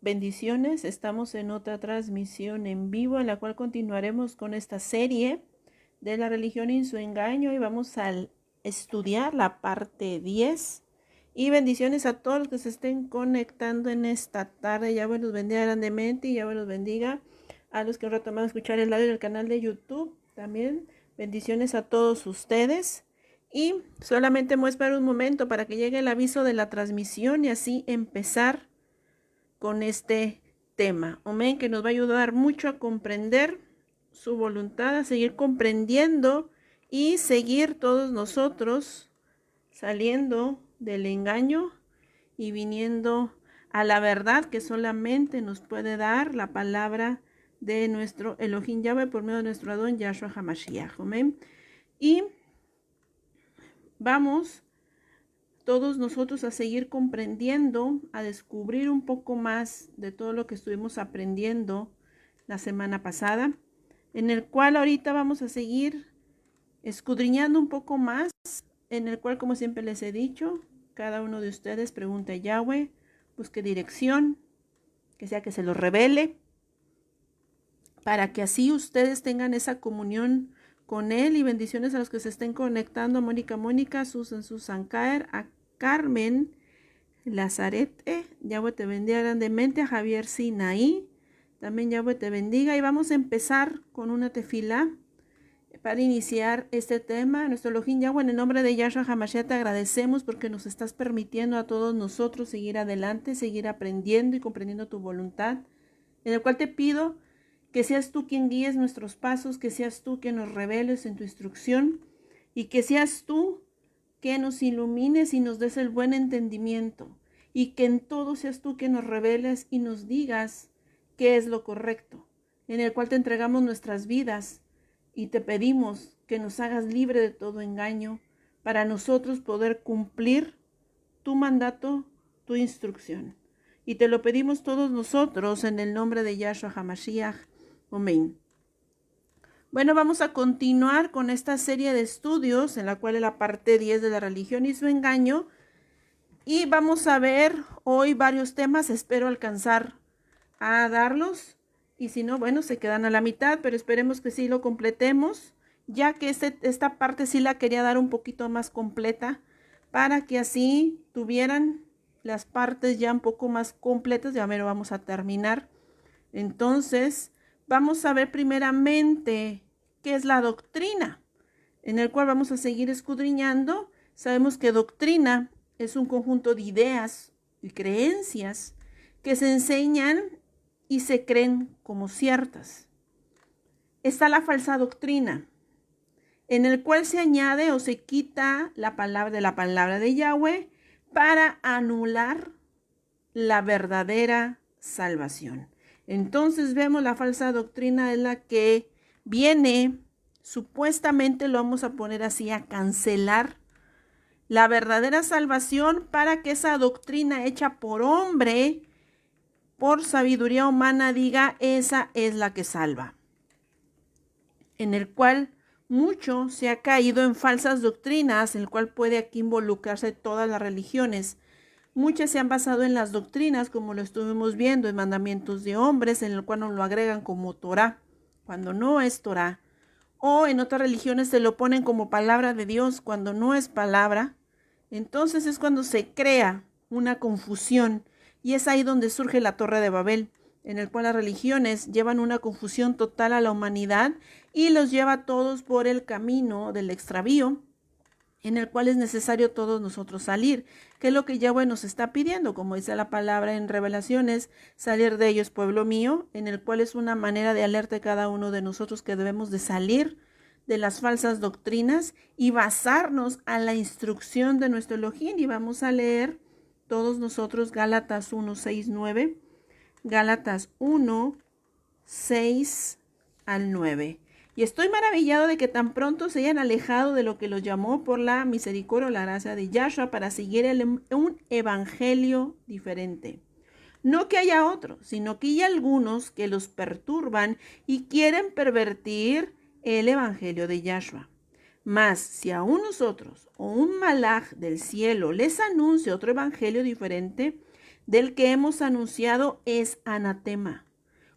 Bendiciones, estamos en otra transmisión en vivo en la cual continuaremos con esta serie de la religión y su engaño y vamos a estudiar la parte 10. Y bendiciones a todos los que se estén conectando en esta tarde. Yahweh los bendiga grandemente y Yahweh los bendiga a los que han retomado a escuchar el audio del canal de YouTube. También bendiciones a todos ustedes. Y solamente voy a esperar un momento para que llegue el aviso de la transmisión y así empezar con este tema. Amén, que nos va a ayudar mucho a comprender su voluntad, a seguir comprendiendo y seguir todos nosotros saliendo del engaño y viniendo a la verdad que solamente nos puede dar la palabra de nuestro Elohim Yahweh por medio de nuestro Adón Yahshua HaMashiach. Amén. Y vamos todos nosotros a seguir comprendiendo, a descubrir un poco más de todo lo que estuvimos aprendiendo la semana pasada, en el cual ahorita vamos a seguir escudriñando un poco más, en el cual, como siempre les he dicho, cada uno de ustedes pregunte a Yahweh, busque dirección, que sea que se lo revele, para que así ustedes tengan esa comunión con Él. Y bendiciones a los que se estén conectando, a Mónica, Susan Caer, a Carmen Lazarete, Yahweh te bendiga grandemente, a Javier Sinaí, también Yahweh te bendiga. Y vamos a empezar con una tefilá para iniciar este tema. Nuestro Elohim Yahweh, en el nombre de Yahshua HaMashiach, te agradecemos porque nos estás permitiendo a todos nosotros seguir adelante, seguir aprendiendo y comprendiendo tu voluntad, en el cual te pido que seas tú quien guíes nuestros pasos, que seas tú quien nos reveles en tu instrucción y que seas tú que nos ilumines y nos des el buen entendimiento y que en todo seas tú que nos reveles y nos digas qué es lo correcto, en el cual te entregamos nuestras vidas y te pedimos que nos hagas libre de todo engaño para nosotros poder cumplir tu mandato, tu instrucción. Y te lo pedimos todos nosotros en el nombre de Yahshua HaMashiach. Amén. Bueno, vamos a continuar con esta serie de estudios en la cual es la parte 10 de la religión y su engaño. Y vamos a ver hoy varios temas, espero alcanzar a darlos. Y si no, bueno, se quedan a la mitad, pero esperemos que sí lo completemos, ya que esta parte sí la quería dar un poquito más completa, para que así tuvieran las partes ya un poco más completas. Ya mero vamos a terminar. Entonces, vamos a ver primeramente qué es la doctrina, en el cual vamos a seguir escudriñando. Sabemos que doctrina es un conjunto de ideas y creencias que se enseñan y se creen como ciertas. Está la falsa doctrina, en el cual se añade o se quita la palabra de Yahweh para anular la verdadera salvación. Entonces vemos la falsa doctrina es la que viene, supuestamente lo vamos a poner así, a cancelar la verdadera salvación para que esa doctrina hecha por hombre, por sabiduría humana, diga esa es la que salva. En el cual mucho se ha caído en falsas doctrinas, en el cual puede aquí involucrarse todas las religiones. Muchas se han basado en las doctrinas, como lo estuvimos viendo, en mandamientos de hombres, en el cual nos lo agregan como Torah, cuando no es Torah. O en otras religiones se lo ponen como palabra de Dios, cuando no es palabra. Entonces es cuando se crea una confusión. Y es ahí donde surge la Torre de Babel, en el cual las religiones llevan una confusión total a la humanidad y los lleva a todos por el camino del extravío, en el cual es necesario todos nosotros salir, que es lo que Yahweh nos está pidiendo, como dice la palabra en Revelaciones, salir de ellos, pueblo mío, en el cual es una manera de alerta de cada uno de nosotros que debemos de salir de las falsas doctrinas y basarnos a la instrucción de nuestro Elohim. Y vamos a leer todos nosotros Gálatas 1, 6, 9, Gálatas 1, 6 al 9. Y estoy maravillado de que tan pronto se hayan alejado de lo que los llamó por la misericordia o la gracia de Yahshua para seguir un evangelio diferente. No que haya otro, sino que hay algunos que los perturban y quieren pervertir el evangelio de Yahshua. Mas si a unos otros o un malaj del cielo les anuncia otro evangelio diferente, del que hemos anunciado es anatema.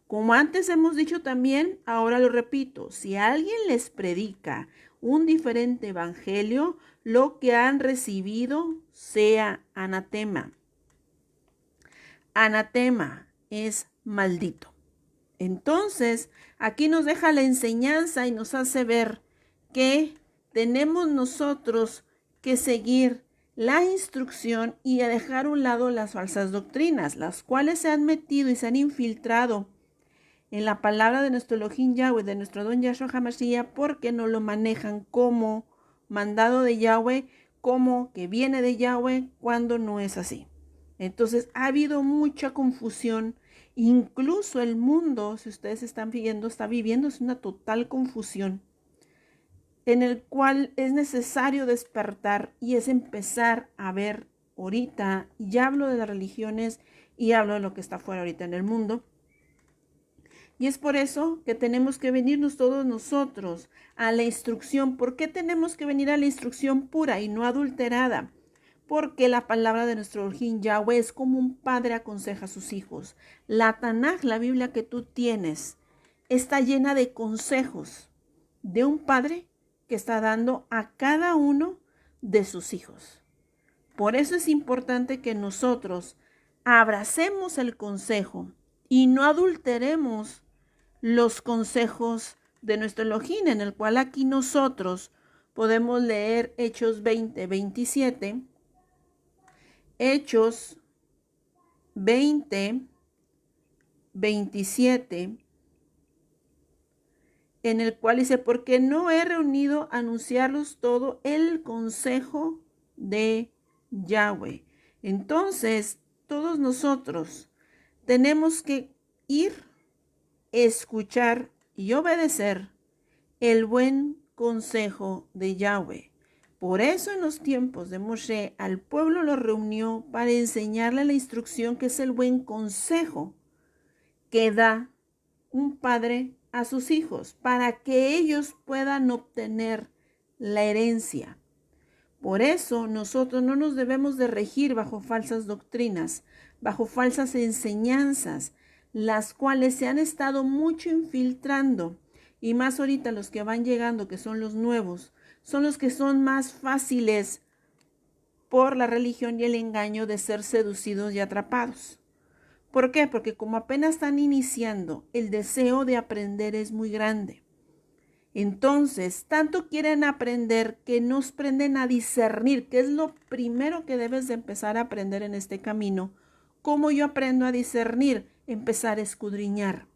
Como antes hemos dicho también, ahora lo repito, si alguien les predica un diferente evangelio, lo que han recibido sea anatema. Anatema es maldito. Entonces, aquí nos deja la enseñanza y nos hace ver que tenemos nosotros que seguir la instrucción y a dejar a un lado las falsas doctrinas, las cuales se han metido y se han infiltrado en la palabra de nuestro Elohim Yahweh, de nuestro Don Yahshua HaMashiach, porque no lo manejan como mandado de Yahweh, como que viene de Yahweh, cuando no es así. Entonces ha habido mucha confusión, incluso el mundo, si ustedes están viendo, está viviendo una total confusión, en el cual es necesario despertar y es empezar a ver ahorita, ya hablo de las religiones y hablo de lo que está fuera ahorita en el mundo. Y es por eso que tenemos que venirnos todos nosotros a la instrucción. ¿Por qué tenemos que venir a la instrucción pura y no adulterada? Porque la palabra de nuestro Elohim Yahweh es como un padre aconseja a sus hijos. La Tanaj, la Biblia que tú tienes, está llena de consejos de un padre que está dando a cada uno de sus hijos. Por eso es importante que nosotros abracemos el consejo y no adulteremos los consejos de nuestro Elohim, en el cual aquí nosotros podemos leer Hechos 20, 27, Hechos 20, 27, en el cual dice, porque no he reunido a anunciarlos todo el consejo de Yahweh. Entonces, todos nosotros tenemos que ir, escuchar y obedecer el buen consejo de Yahweh. Por eso en los tiempos de Moshe al pueblo lo reunió para enseñarle la instrucción que es el buen consejo que da un padre a sus hijos para que ellos puedan obtener la herencia. Por eso nosotros no nos debemos de regir bajo falsas doctrinas, bajo falsas enseñanzas, las cuales se han estado mucho infiltrando, y más ahorita los que van llegando, que son los nuevos, son los que son más fáciles por la religión y el engaño de ser seducidos y atrapados. ¿Por qué? Porque como apenas están iniciando, el deseo de aprender es muy grande. Entonces, tanto quieren aprender que nos prenden a discernir, que es lo primero que debes de empezar a aprender en este camino. ¿Cómo yo aprendo a discernir? Empezar a escudriñar,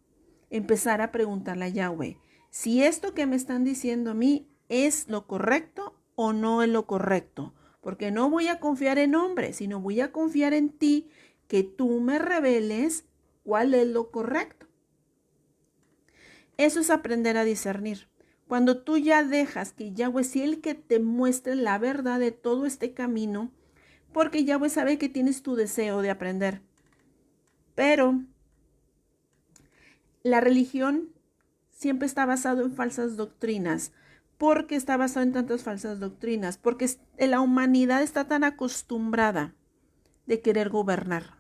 empezar a preguntarle a Yahweh, si esto que me están diciendo a mí es lo correcto o no es lo correcto. Porque no voy a confiar en hombres, sino voy a confiar en ti, que tú me reveles cuál es lo correcto. Eso es aprender a discernir. Cuando tú ya dejas que Yahweh sea el que te muestre la verdad de todo este camino, porque Yahweh sabe que tienes tu deseo de aprender. Pero la religión siempre está basado en falsas doctrinas. ¿Por qué está basado en tantas falsas doctrinas? Porque la humanidad está tan acostumbrada de querer gobernar.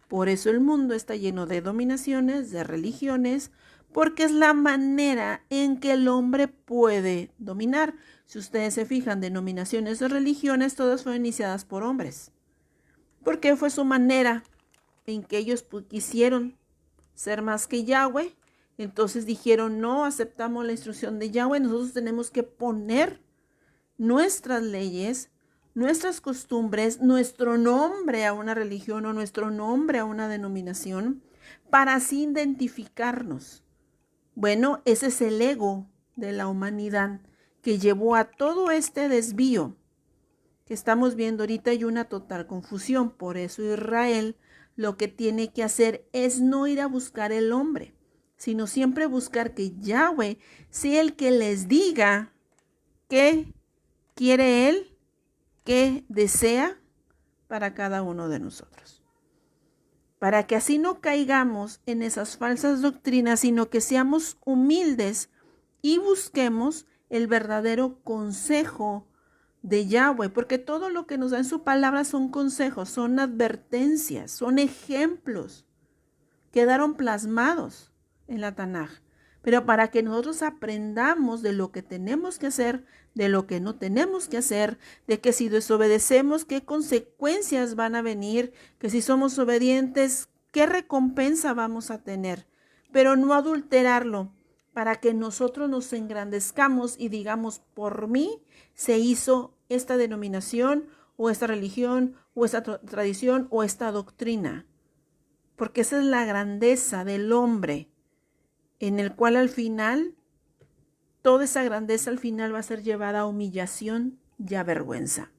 Por eso el mundo está lleno de dominaciones, de religiones, porque es la manera en que el hombre puede dominar. Si ustedes se fijan, denominaciones o religiones, todas fueron iniciadas por hombres. Porque fue su manera en que ellos quisieron ser más que Yahweh. Entonces dijeron, no aceptamos la instrucción de Yahweh, nosotros tenemos que poner nuestras leyes, nuestras costumbres, nuestro nombre a una religión o nuestro nombre a una denominación para así identificarnos. Bueno, ese es el ego de la humanidad que llevó a todo este desvío que estamos viendo ahorita y una total confusión. Por eso Israel lo que tiene que hacer es no ir a buscar el hombre, sino siempre buscar que Yahweh sea el que les diga qué quiere Él, qué desea para cada uno de nosotros. Para que así no caigamos en esas falsas doctrinas, sino que seamos humildes y busquemos el verdadero consejo de Yahweh, porque todo lo que nos da en su palabra son consejos, son advertencias, son ejemplos, quedaron plasmados en la Tanaj. Pero para que nosotros aprendamos de lo que tenemos que hacer, de lo que no tenemos que hacer, de que si desobedecemos, qué consecuencias van a venir, que si somos obedientes, qué recompensa vamos a tener. Pero no adulterarlo, para que nosotros nos engrandezcamos y digamos, por mí se hizo esta denominación, o esta religión, o esta tradición, o esta doctrina. Porque esa es la grandeza del hombre, en el cual al final, toda esa grandeza al final va a ser llevada a humillación y a vergüenza.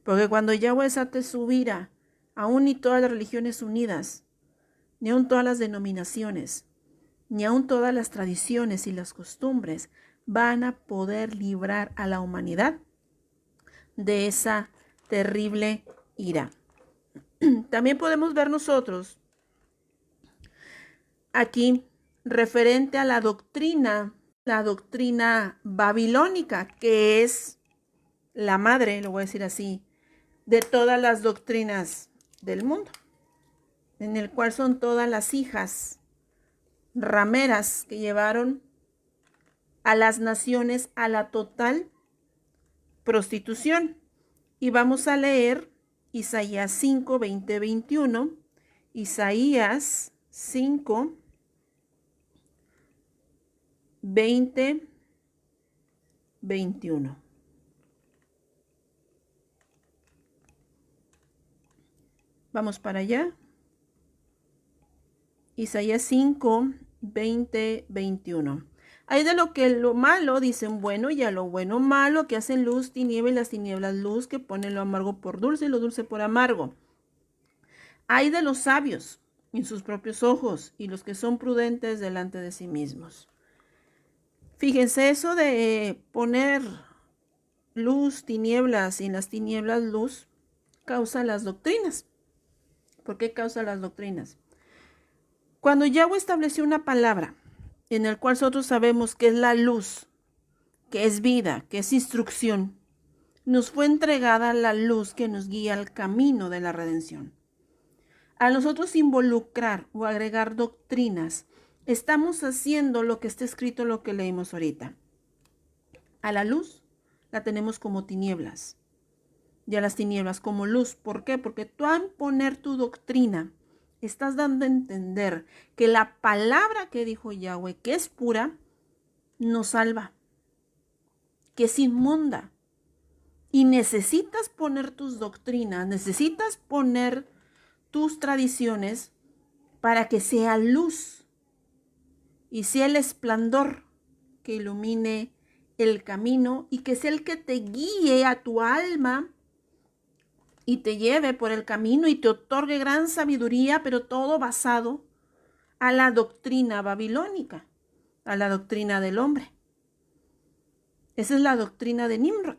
Porque cuando Yahweh desate su ira, aún ni todas las religiones unidas, ni aún todas las denominaciones, ni aún todas las tradiciones y las costumbres van a poder librar a la humanidad de esa terrible ira. También podemos ver nosotros aquí referente a la doctrina babilónica, que es la madre, lo voy a decir así, de todas las doctrinas del mundo, en el cual son todas las hijas rameras que llevaron a las naciones a la total prostitución. Y vamos a leer Isaías 5, 20, 21, Isaías 5, 20, 21. Vamos para allá. Isaías 5, 20, 21. Hay de lo malo dicen bueno, y a lo bueno malo, que hacen luz tiniebla y las tinieblas luz, que ponen lo amargo por dulce y lo dulce por amargo. Hay de los sabios en sus propios ojos, y los que son prudentes delante de sí mismos. Fíjense, eso de poner luz, tinieblas, y en las tinieblas luz, causa las doctrinas. ¿Por qué causa las doctrinas? Cuando Yahweh estableció una palabra en el cual nosotros sabemos que es la luz, que es vida, que es instrucción, nos fue entregada la luz que nos guía al camino de la redención. Al nosotros involucrar o agregar doctrinas, estamos haciendo lo que está escrito, lo que leímos ahorita. A la luz la tenemos como tinieblas, y a las tinieblas como luz. ¿Por qué? Porque tú al poner tu doctrina, estás dando a entender que la palabra que dijo Yahweh, que es pura, nos salva, que es inmunda. Y necesitas poner tus doctrinas, necesitas poner tus tradiciones para que sea luz y sea el esplendor que ilumine el camino y que sea el que te guíe a tu alma y te lleve por el camino y te otorgue gran sabiduría, pero todo basado a la doctrina babilónica, a la doctrina del hombre. Esa es la doctrina de Nimrod.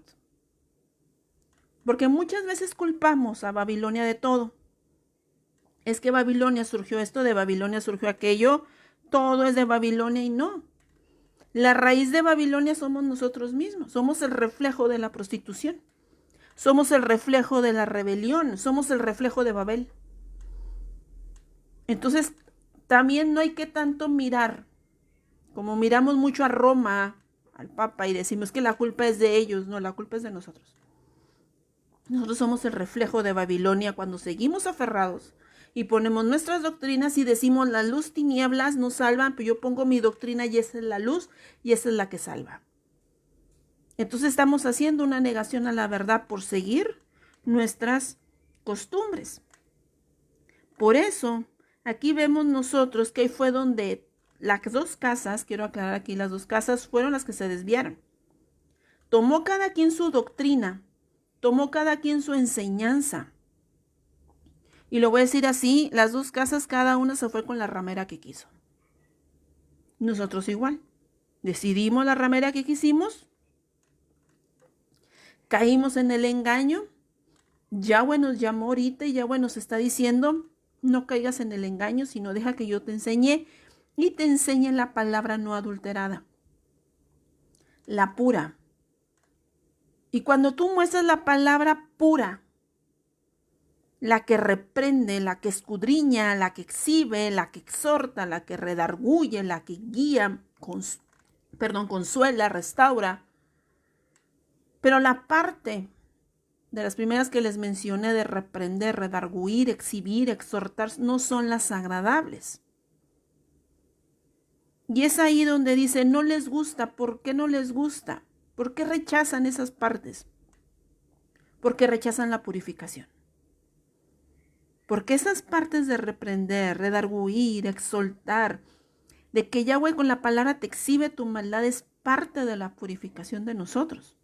Porque muchas veces culpamos a Babilonia de todo. Es que Babilonia surgió esto, de Babilonia surgió aquello, todo es de Babilonia, y no. La raíz de Babilonia somos nosotros mismos, somos el reflejo de la prostitución. Somos el reflejo de la rebelión, somos el reflejo de Babel. Entonces, también no hay que tanto mirar, como miramos mucho a Roma, al Papa, y decimos que la culpa es de ellos. No, la culpa es de nosotros. Nosotros somos el reflejo de Babilonia cuando seguimos aferrados y ponemos nuestras doctrinas y decimos la luz, tinieblas nos salvan, pero yo pongo mi doctrina y esa es la luz y esa es la que salva. Entonces estamos haciendo una negación a la verdad por seguir nuestras costumbres. Por eso, aquí vemos nosotros que ahí fue donde las dos casas, quiero aclarar aquí, las dos casas fueron las que se desviaron. Tomó cada quien su doctrina, tomó cada quien su enseñanza. Y lo voy a decir así, las dos casas, cada una se fue con la ramera que quiso. Nosotros igual. Decidimos la ramera que quisimos. Caímos en el engaño. Yahweh nos llamó ahorita y Yahweh nos está diciendo, no caigas en el engaño, sino deja que yo te enseñe y te enseñe la palabra no adulterada, la pura. Y cuando tú muestras la palabra pura, la que reprende, la que escudriña, la que exhibe, la que exhorta, la que redarguye, la que guía, consuela, restaura. Pero la parte de las primeras que les mencioné de reprender, redarguir, exhibir, exhortar, no son las agradables. Y es ahí donde dice, no les gusta. ¿Por qué no les gusta? ¿Por qué rechazan esas partes? Porque rechazan la purificación. Porque esas partes de reprender, redarguir, exaltar, de que Yahweh con la palabra te exhibe tu maldad, es parte de la purificación de nosotros.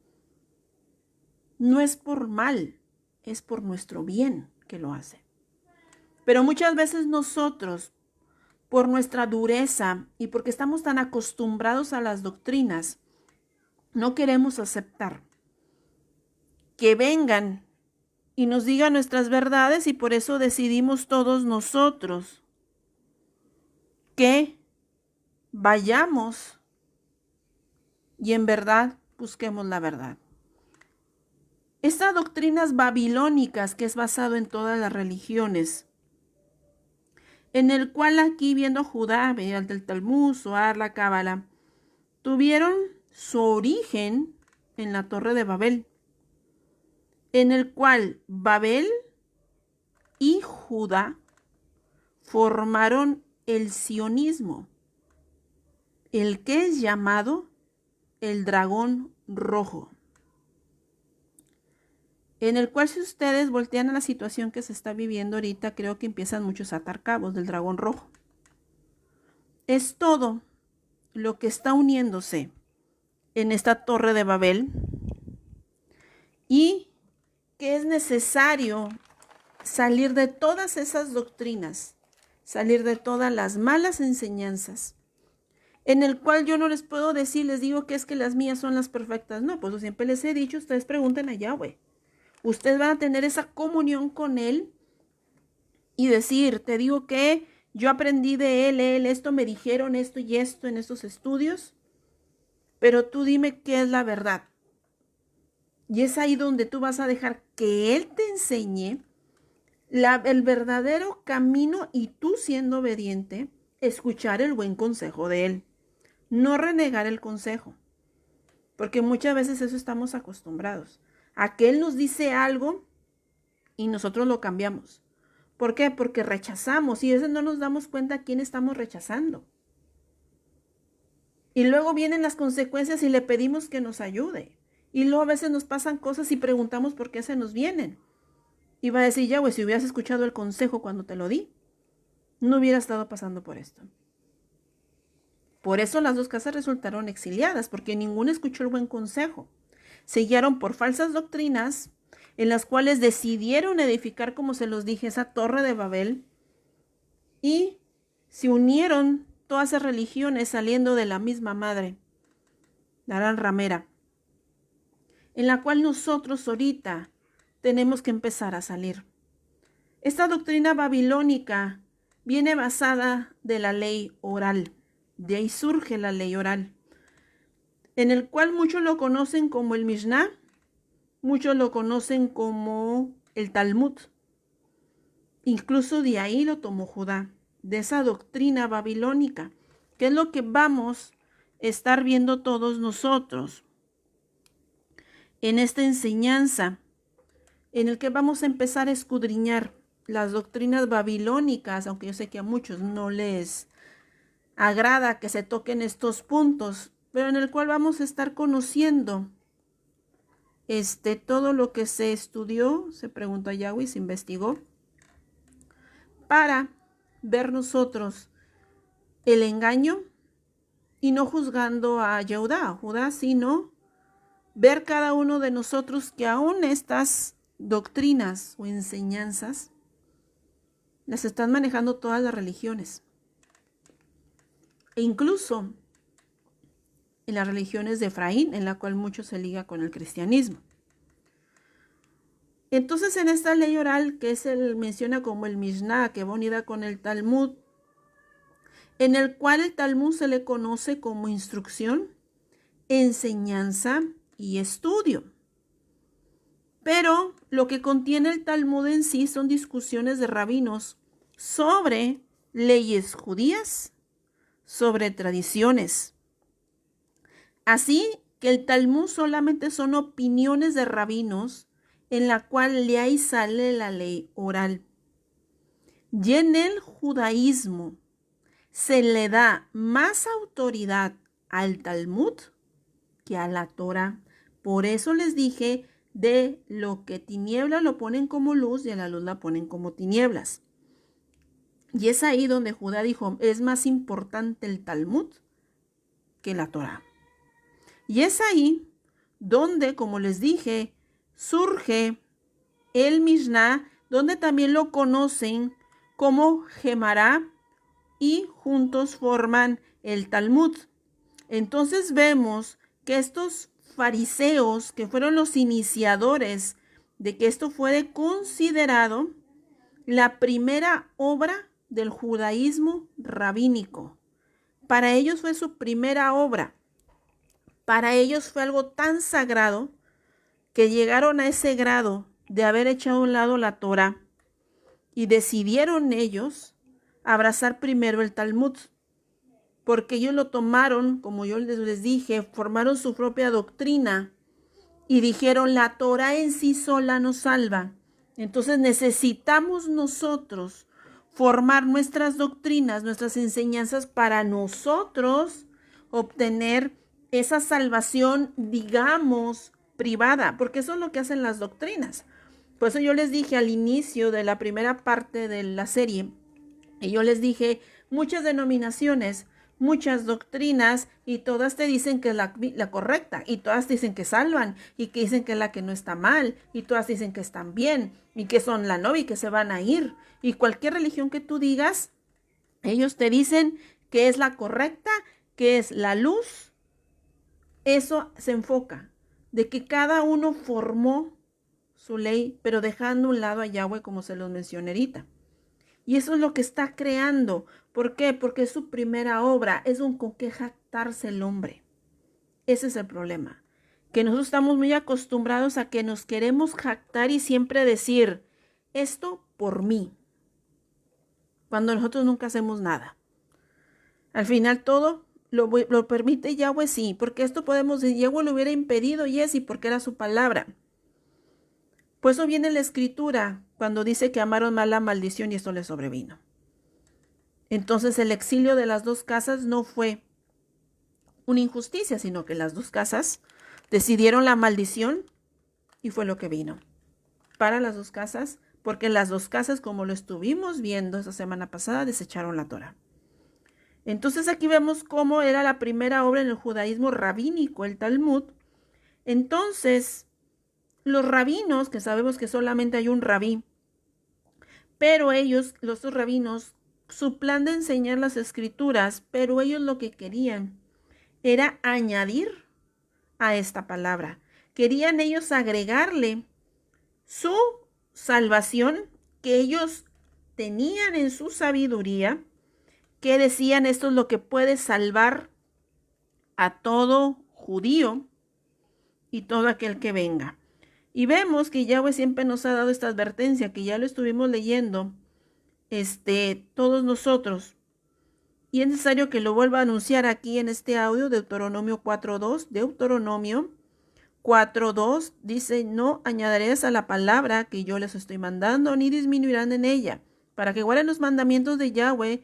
No es por mal, es por nuestro bien que lo hace. Pero muchas veces nosotros, por nuestra dureza y porque estamos tan acostumbrados a las doctrinas, no queremos aceptar que vengan y nos digan nuestras verdades, y por eso decidimos todos nosotros que vayamos y en verdad busquemos la verdad. Estas doctrinas babilónicas, que es basado en todas las religiones, en el cual aquí viendo Judá, mediante el Talmud, Zohar, la Cábala, tuvieron su origen en la Torre de Babel, en el cual Babel y Judá formaron el sionismo, el que es llamado el dragón rojo, en el cual si ustedes voltean a la situación que se está viviendo ahorita, creo que empiezan muchos a atar cabos del dragón rojo. Es todo lo que está uniéndose en esta Torre de Babel y que es necesario salir de todas esas doctrinas, salir de todas las malas enseñanzas, en el cual yo no les puedo decir, les digo que es que las mías son las perfectas. No, pues yo siempre les he dicho, ustedes pregunten a Yahweh. Ustedes van a tener esa comunión con Él y decir, te digo que yo aprendí de Él, esto me dijeron, esto y esto en estos estudios, pero tú dime qué es la verdad. Y es ahí donde tú vas a dejar que Él te enseñe el verdadero camino y tú siendo obediente, escuchar el buen consejo de Él. No renegar el consejo, porque muchas veces eso estamos acostumbrados. A que Él nos dice algo y nosotros lo cambiamos. ¿Por qué? Porque rechazamos y a veces no nos damos cuenta a quién estamos rechazando. Y luego vienen las consecuencias y le pedimos que nos ayude. Y luego a veces nos pasan cosas y preguntamos por qué se nos vienen. Y va a decir, Yahweh, si hubieras escuchado el consejo cuando te lo di, no hubiera estado pasando por esto. Por eso las dos casas resultaron exiliadas, porque ninguno escuchó el buen consejo. Se guiaron por falsas doctrinas, en las cuales decidieron edificar, como se los dije, esa Torre de Babel, y se unieron todas esas religiones saliendo de la misma madre, la gran ramera, en la cual nosotros ahorita tenemos que empezar a salir. Esta doctrina babilónica viene basada de la ley oral. De ahí surge la ley oral, en el cual muchos lo conocen como el Mishnah, muchos lo conocen como el Talmud. Incluso de ahí lo tomó Judá, de esa doctrina babilónica, que es lo que vamos a estar viendo todos nosotros en esta enseñanza, en el que vamos a empezar a escudriñar las doctrinas babilónicas, aunque yo sé que a muchos no les agrada que se toquen estos puntos, pero en el cual vamos a estar conociendo todo lo que se estudió, se preguntó a Yahweh, se investigó, para ver nosotros el engaño y no juzgando a Judá, sino ver cada uno de nosotros que aún estas doctrinas o enseñanzas las están manejando todas las religiones. E incluso en las religiones de Efraín, en la cual mucho se liga con el cristianismo. Entonces, en esta ley oral, que menciona como el Mishnah, que va unida con el Talmud, en el cual el Talmud se le conoce como instrucción, enseñanza y estudio. Pero lo que contiene el Talmud en sí son discusiones de rabinos sobre leyes judías, sobre tradiciones. Así que el Talmud solamente son opiniones de rabinos en la cual de ahí sale la ley oral. Y en el judaísmo se le da más autoridad al Talmud que a la Torah. Por eso les dije, de lo que tiniebla lo ponen como luz y a la luz la ponen como tinieblas. Y es ahí donde Judá dijo, es más importante el Talmud que la Torah. Y es ahí donde, como les dije, surge el Mishnah, donde también lo conocen como Gemara y juntos forman el Talmud. Entonces vemos que estos fariseos, que fueron los iniciadores de que esto fuera considerado la primera obra del judaísmo rabínico. Para ellos fue su primera obra. Para ellos fue algo tan sagrado que llegaron a ese grado de haber echado a un lado la Torah y decidieron ellos abrazar primero el Talmud, porque ellos lo tomaron, como yo les dije, formaron su propia doctrina y dijeron, la Torah en sí sola nos salva. Entonces necesitamos nosotros formar nuestras doctrinas, nuestras enseñanzas para nosotros obtener esa salvación, digamos, privada, porque eso es lo que hacen las doctrinas. Por eso yo les dije al inicio de la primera parte de la serie, y yo les dije, muchas denominaciones, muchas doctrinas, y todas te dicen que es la correcta, y todas te dicen que salvan, y que dicen que es la que no está mal, y todas dicen que están bien, y que son la novia y que se van a ir. Y cualquier religión que tú digas, ellos te dicen que es la correcta, que es la luz. Eso se enfoca, de que cada uno formó su ley, pero dejando a un lado a Yahweh, como se los mencioné ahorita. Y eso es lo que está creando. ¿Por qué? Porque es su primera obra, es un con qué jactarse el hombre. Ese es el problema. Que nosotros estamos muy acostumbrados a que nos queremos jactar y siempre decir, esto por mí, cuando nosotros nunca hacemos nada. Al final todo lo permite Yahweh, sí, porque esto podemos decir, Yahweh lo hubiera impedido, y es, y porque era su palabra. Por eso viene la escritura, cuando dice que amaron mal la maldición y esto les sobrevino. Entonces el exilio de las dos casas no fue una injusticia, sino que las dos casas decidieron la maldición y fue lo que vino para las dos casas, porque las dos casas, como lo estuvimos viendo esa semana pasada, desecharon la Torah. Entonces aquí vemos cómo era la primera obra en el judaísmo rabínico, el Talmud. Entonces, los rabinos, que sabemos que solamente hay un rabí, pero ellos, los dos rabinos, su plan de enseñar las escrituras, pero ellos lo que querían era añadir a esta palabra. Querían ellos agregarle su salvación que ellos tenían en su sabiduría, que decían, esto es lo que puede salvar a todo judío y todo aquel que venga. Y vemos que Yahweh siempre nos ha dado esta advertencia, que ya lo estuvimos leyendo, todos nosotros. Y es necesario que lo vuelva a anunciar aquí en este audio, Deuteronomio 4.2. Deuteronomio 4.2 dice, no añadirás a la palabra que yo les estoy mandando, ni disminuirán en ella, para que guarden los mandamientos de Yahweh,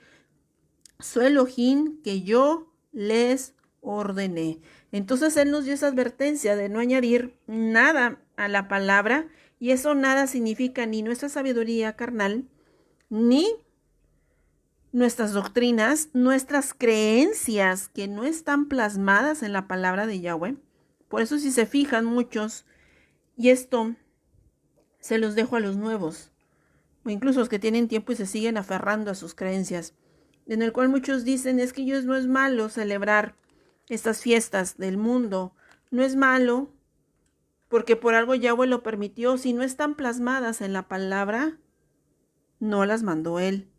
su Elohim, que yo les ordené. Entonces Él nos dio esa advertencia de no añadir nada a la palabra, y eso nada significa ni nuestra sabiduría carnal, ni nuestras doctrinas, nuestras creencias que no están plasmadas en la palabra de Yahweh. Por eso, si se fijan muchos, y esto se los dejo a los nuevos, o incluso los que tienen tiempo y se siguen aferrando a sus creencias, en el cual muchos dicen, es que no es malo celebrar estas fiestas del mundo, no es malo, porque por algo Yahweh lo permitió. Si no están plasmadas en la palabra, no las mandó Él.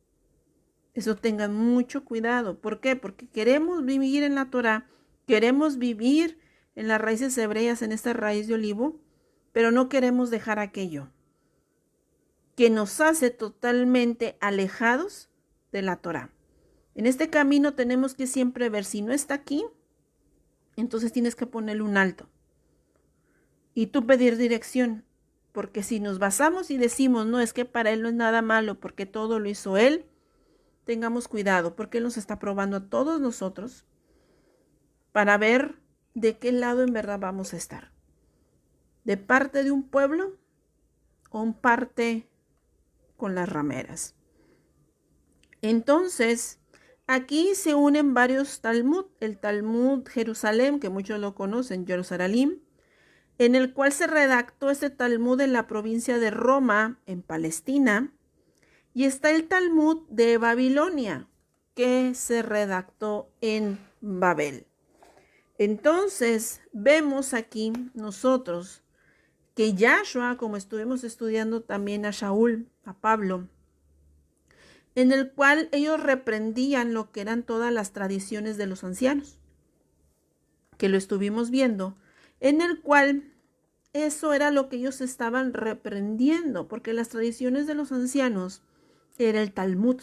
Eso tengan mucho cuidado. ¿Por qué? Porque queremos vivir en la Torah, queremos vivir en las raíces hebreas, en esta raíz de olivo, pero no queremos dejar aquello que nos hace totalmente alejados de la Torá. En este camino tenemos que siempre ver si no está aquí, entonces tienes que ponerle un alto y tú pedir dirección, porque si nos basamos y decimos, no, es que para Él no es nada malo porque todo lo hizo Él, tengamos cuidado porque Él nos está probando a todos nosotros para ver de qué lado en verdad vamos a estar. ¿De parte de un pueblo o en parte con las rameras? Entonces, aquí se unen varios Talmud. El Talmud Jerusalén, que muchos lo conocen, Jerusalén, en el cual se redactó este Talmud en la provincia de Roma, en Palestina. Y está el Talmud de Babilonia, que se redactó en Babel. Entonces, vemos aquí nosotros que Yahshua, como estuvimos estudiando también a Shaul, a Pablo, en el cual ellos reprendían lo que eran todas las tradiciones de los ancianos, que lo estuvimos viendo, en el cual eso era lo que ellos estaban reprendiendo, porque las tradiciones de los ancianos era el Talmud.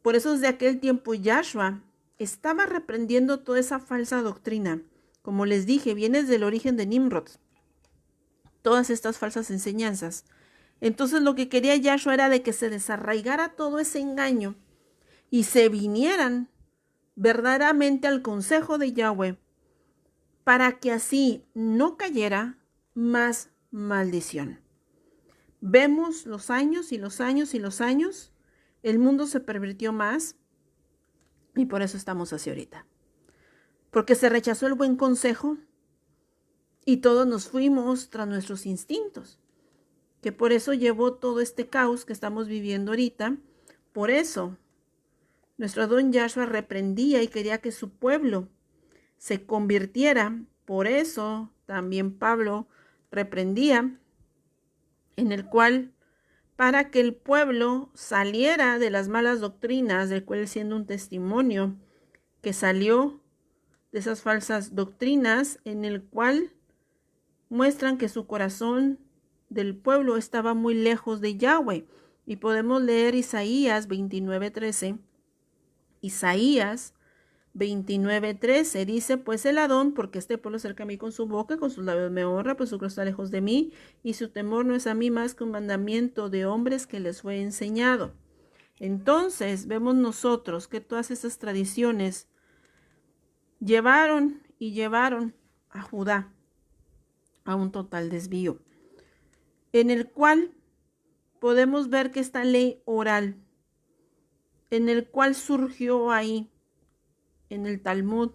Por eso desde aquel tiempo Yahshua estaba reprendiendo toda esa falsa doctrina. Como les dije, viene del origen de Nimrod, todas estas falsas enseñanzas. Entonces lo que quería Yahshua era de que se desarraigara todo ese engaño y se vinieran verdaderamente al consejo de Yahweh para que así no cayera más maldición. Vemos los años y los años y los años, el mundo se pervirtió más y por eso estamos así ahorita. Porque se rechazó el buen consejo y todos nos fuimos tras nuestros instintos, que por eso llevó todo este caos que estamos viviendo ahorita. Por eso nuestro Adón Yahshua reprendía y quería que su pueblo se convirtiera. Por eso también Pablo reprendía, en el cual para que el pueblo saliera de las malas doctrinas, del cual siendo un testimonio que salió de esas falsas doctrinas, en el cual muestran que su corazón del pueblo estaba muy lejos de Yahweh. Y podemos leer Isaías 29:13. Isaías 29:13 dice, pues el Adón, porque este pueblo acerca a mí con su boca, con sus labios me honra, pues su corazón está lejos de mí, y su temor no es a mí más que un mandamiento de hombres que les fue enseñado. Entonces vemos nosotros que todas esas tradiciones llevaron a Judá a un total desvío, en el cual podemos ver que esta ley oral, en el cual surgió ahí, en el Talmud,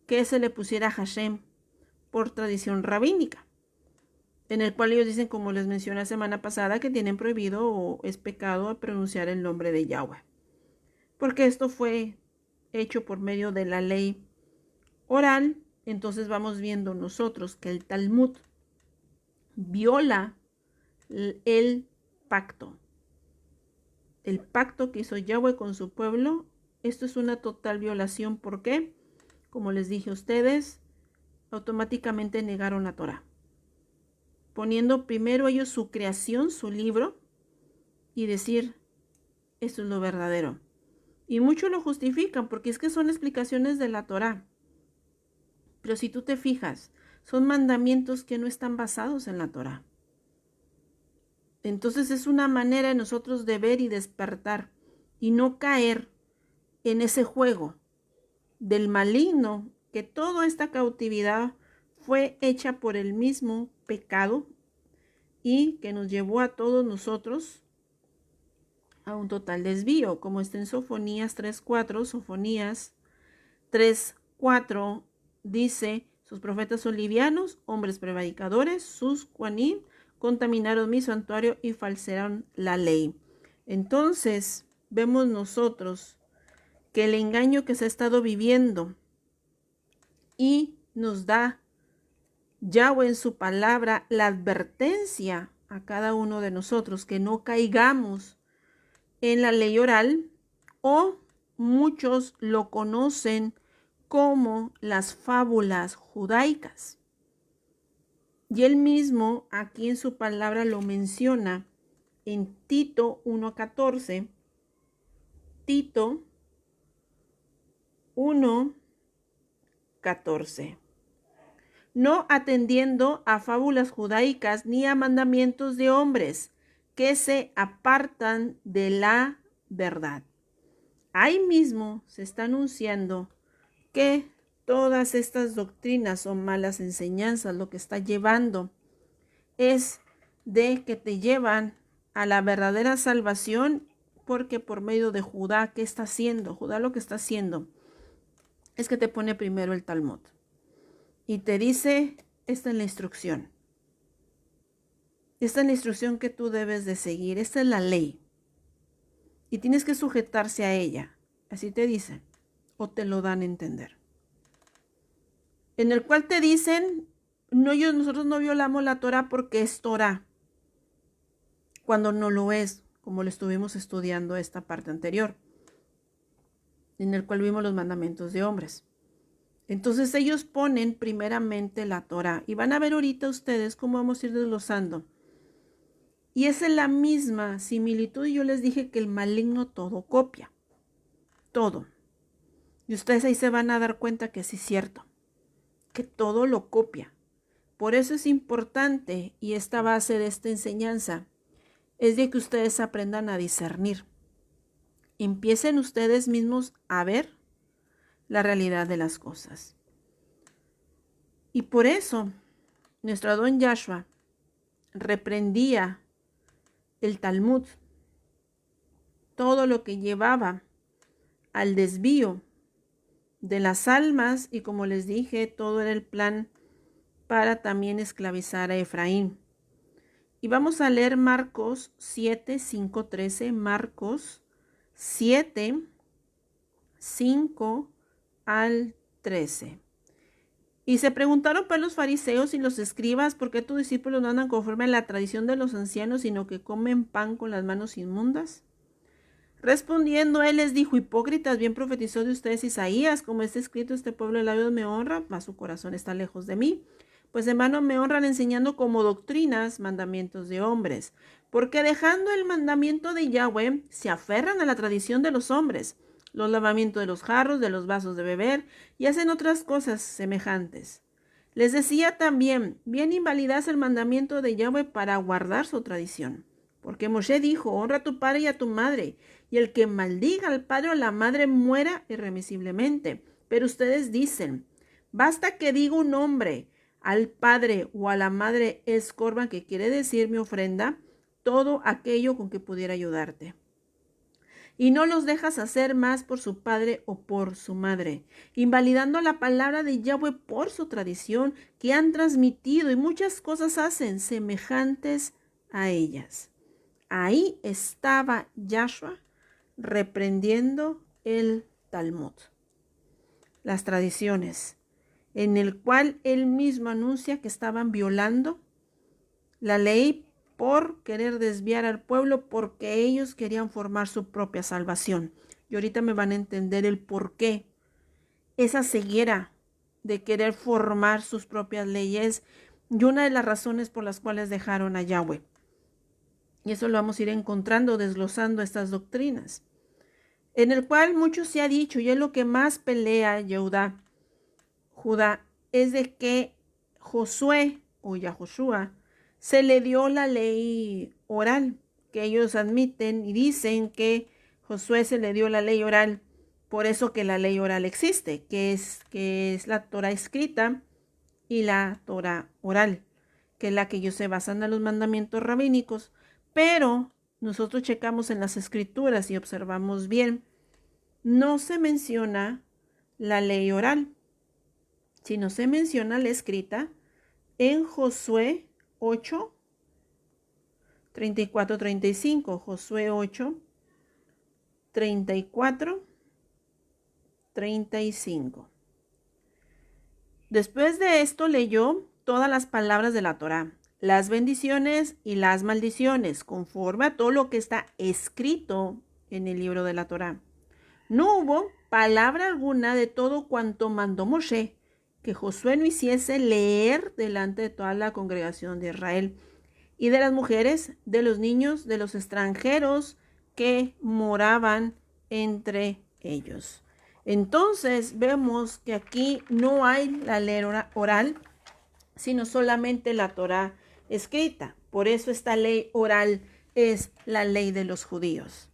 que se le pusiera Hashem por tradición rabínica, en el cual ellos dicen, como les mencioné la semana pasada, que tienen prohibido o es pecado pronunciar el nombre de Yahweh, porque esto fue hecho por medio de la ley oral. Entonces vamos viendo nosotros que el Talmud viola el pacto que hizo Yahweh con su pueblo. Esto es una total violación. ¿Por qué? Como les dije a ustedes, automáticamente negaron la Torah, poniendo primero ellos su creación, su libro, y decir, esto es lo verdadero. Y muchos lo justifican porque es que son explicaciones de la Torah. Pero si tú te fijas, son mandamientos que no están basados en la Torah. Entonces es una manera de nosotros de ver y despertar y no caer en ese juego del maligno, que toda esta cautividad fue hecha por el mismo pecado y que nos llevó a todos nosotros a un total desvío, como está en Sofonías 3:4. Sofonías 3:4 dice, sus profetas son livianos, hombres prevaricadores, sus cuanim contaminaron mi santuario y falsearon la ley. Entonces vemos nosotros que el engaño que se ha estado viviendo y nos da Yahweh en su palabra la advertencia a cada uno de nosotros que no caigamos en la ley oral, o muchos lo conocen como las fábulas judaicas. Y él mismo aquí en su palabra lo menciona en Tito 1:14. Tito 1:14. No atendiendo a fábulas judaicas ni a mandamientos de hombres que se apartan de la verdad. Ahí mismo se está anunciando que todas estas doctrinas o malas enseñanzas lo que está llevando es de que te llevan a la verdadera salvación, porque por medio de Judá, ¿qué está haciendo? Judá lo que está haciendo es que te pone primero el Talmud y te dice, esta es la instrucción. Esta es la instrucción que tú debes de seguir. Esta es la ley. Y tienes que sujetarse a ella. Así te dicen. O te lo dan a entender. En el cual te dicen, no, nosotros no violamos la Torah porque es Torah. Cuando no lo es, como lo estuvimos estudiando esta parte anterior. En el cual vimos los mandamientos de hombres. Entonces ellos ponen primeramente la Torah. Y van a ver ahorita ustedes cómo vamos a ir desglosando. Y esa es la misma similitud. Y yo les dije que el maligno todo copia. Todo. Y ustedes ahí se van a dar cuenta que sí es cierto. Que todo lo copia. Por eso es importante, y esta base de esta enseñanza, es de que ustedes aprendan a discernir. Empiecen ustedes mismos a ver la realidad de las cosas. Y por eso, nuestro Adón Yahshua reprendía el Talmud, todo lo que llevaba al desvío de las almas, y como les dije, todo era el plan para también esclavizar a Efraín. Y vamos a leer Marcos 7, 5, 13, Marcos 7, 5 al 13. Y se preguntaron pues los fariseos y los escribas, ¿por qué tus discípulos no andan conforme a la tradición de los ancianos, sino que comen pan con las manos inmundas? Respondiendo él les dijo, hipócritas, bien profetizó de ustedes Isaías, como está escrito, este pueblo de labios me honra, mas su corazón está lejos de mí. Pues en vano me honran enseñando como doctrinas mandamientos de hombres, porque dejando el mandamiento de Yahweh, se aferran a la tradición de los hombres, los lavamientos de los jarros, de los vasos de beber, y hacen otras cosas semejantes. Les decía también, bien invalidas el mandamiento de Yahweh para guardar su tradición. Porque Moshe dijo, honra a tu padre y a tu madre, y el que maldiga al padre o a la madre muera irremisiblemente. Pero ustedes dicen, basta que diga un hombre al padre o a la madre es corban, que quiere decir mi ofrenda, todo aquello con que pudiera ayudarte. Y no los dejas hacer más por su padre o por su madre, invalidando la palabra de Yahweh por su tradición que han transmitido, y muchas cosas hacen semejantes a ellas. Ahí estaba Yahshua reprendiendo el Talmud, las tradiciones, en el cual él mismo anuncia que estaban violando la ley por querer desviar al pueblo, porque ellos querían formar su propia salvación. Y ahorita me van a entender el por qué esa ceguera de querer formar sus propias leyes y una de las razones por las cuales dejaron a Yahweh. Y eso lo vamos a ir encontrando, desglosando estas doctrinas, en el cual mucho se ha dicho, y es lo que más pelea Judá, es de que Josué o Yahoshua se le dio la ley oral, que ellos admiten y dicen que Josué se le dio la ley oral, por eso que la ley oral existe, que es la Torah escrita y la Torah oral, que es la que ellos se basan en los mandamientos rabínicos. Pero nosotros checamos en las escrituras y observamos bien, no se menciona la ley oral, sino se menciona la escrita en Josué 8, 34, 35, Josué 8, 34, 35. Después de esto leyó todas las palabras de la Torá, las bendiciones y las maldiciones, conforme a todo lo que está escrito en el libro de la Torá. No hubo palabra alguna de todo cuanto mandó Moshe que Josué no hiciese leer delante de toda la congregación de Israel y de las mujeres, de los niños, de los extranjeros que moraban entre ellos. Entonces vemos que aquí no hay la ley oral, sino solamente la Torá escrita. Por eso esta ley oral es la ley de los judíos,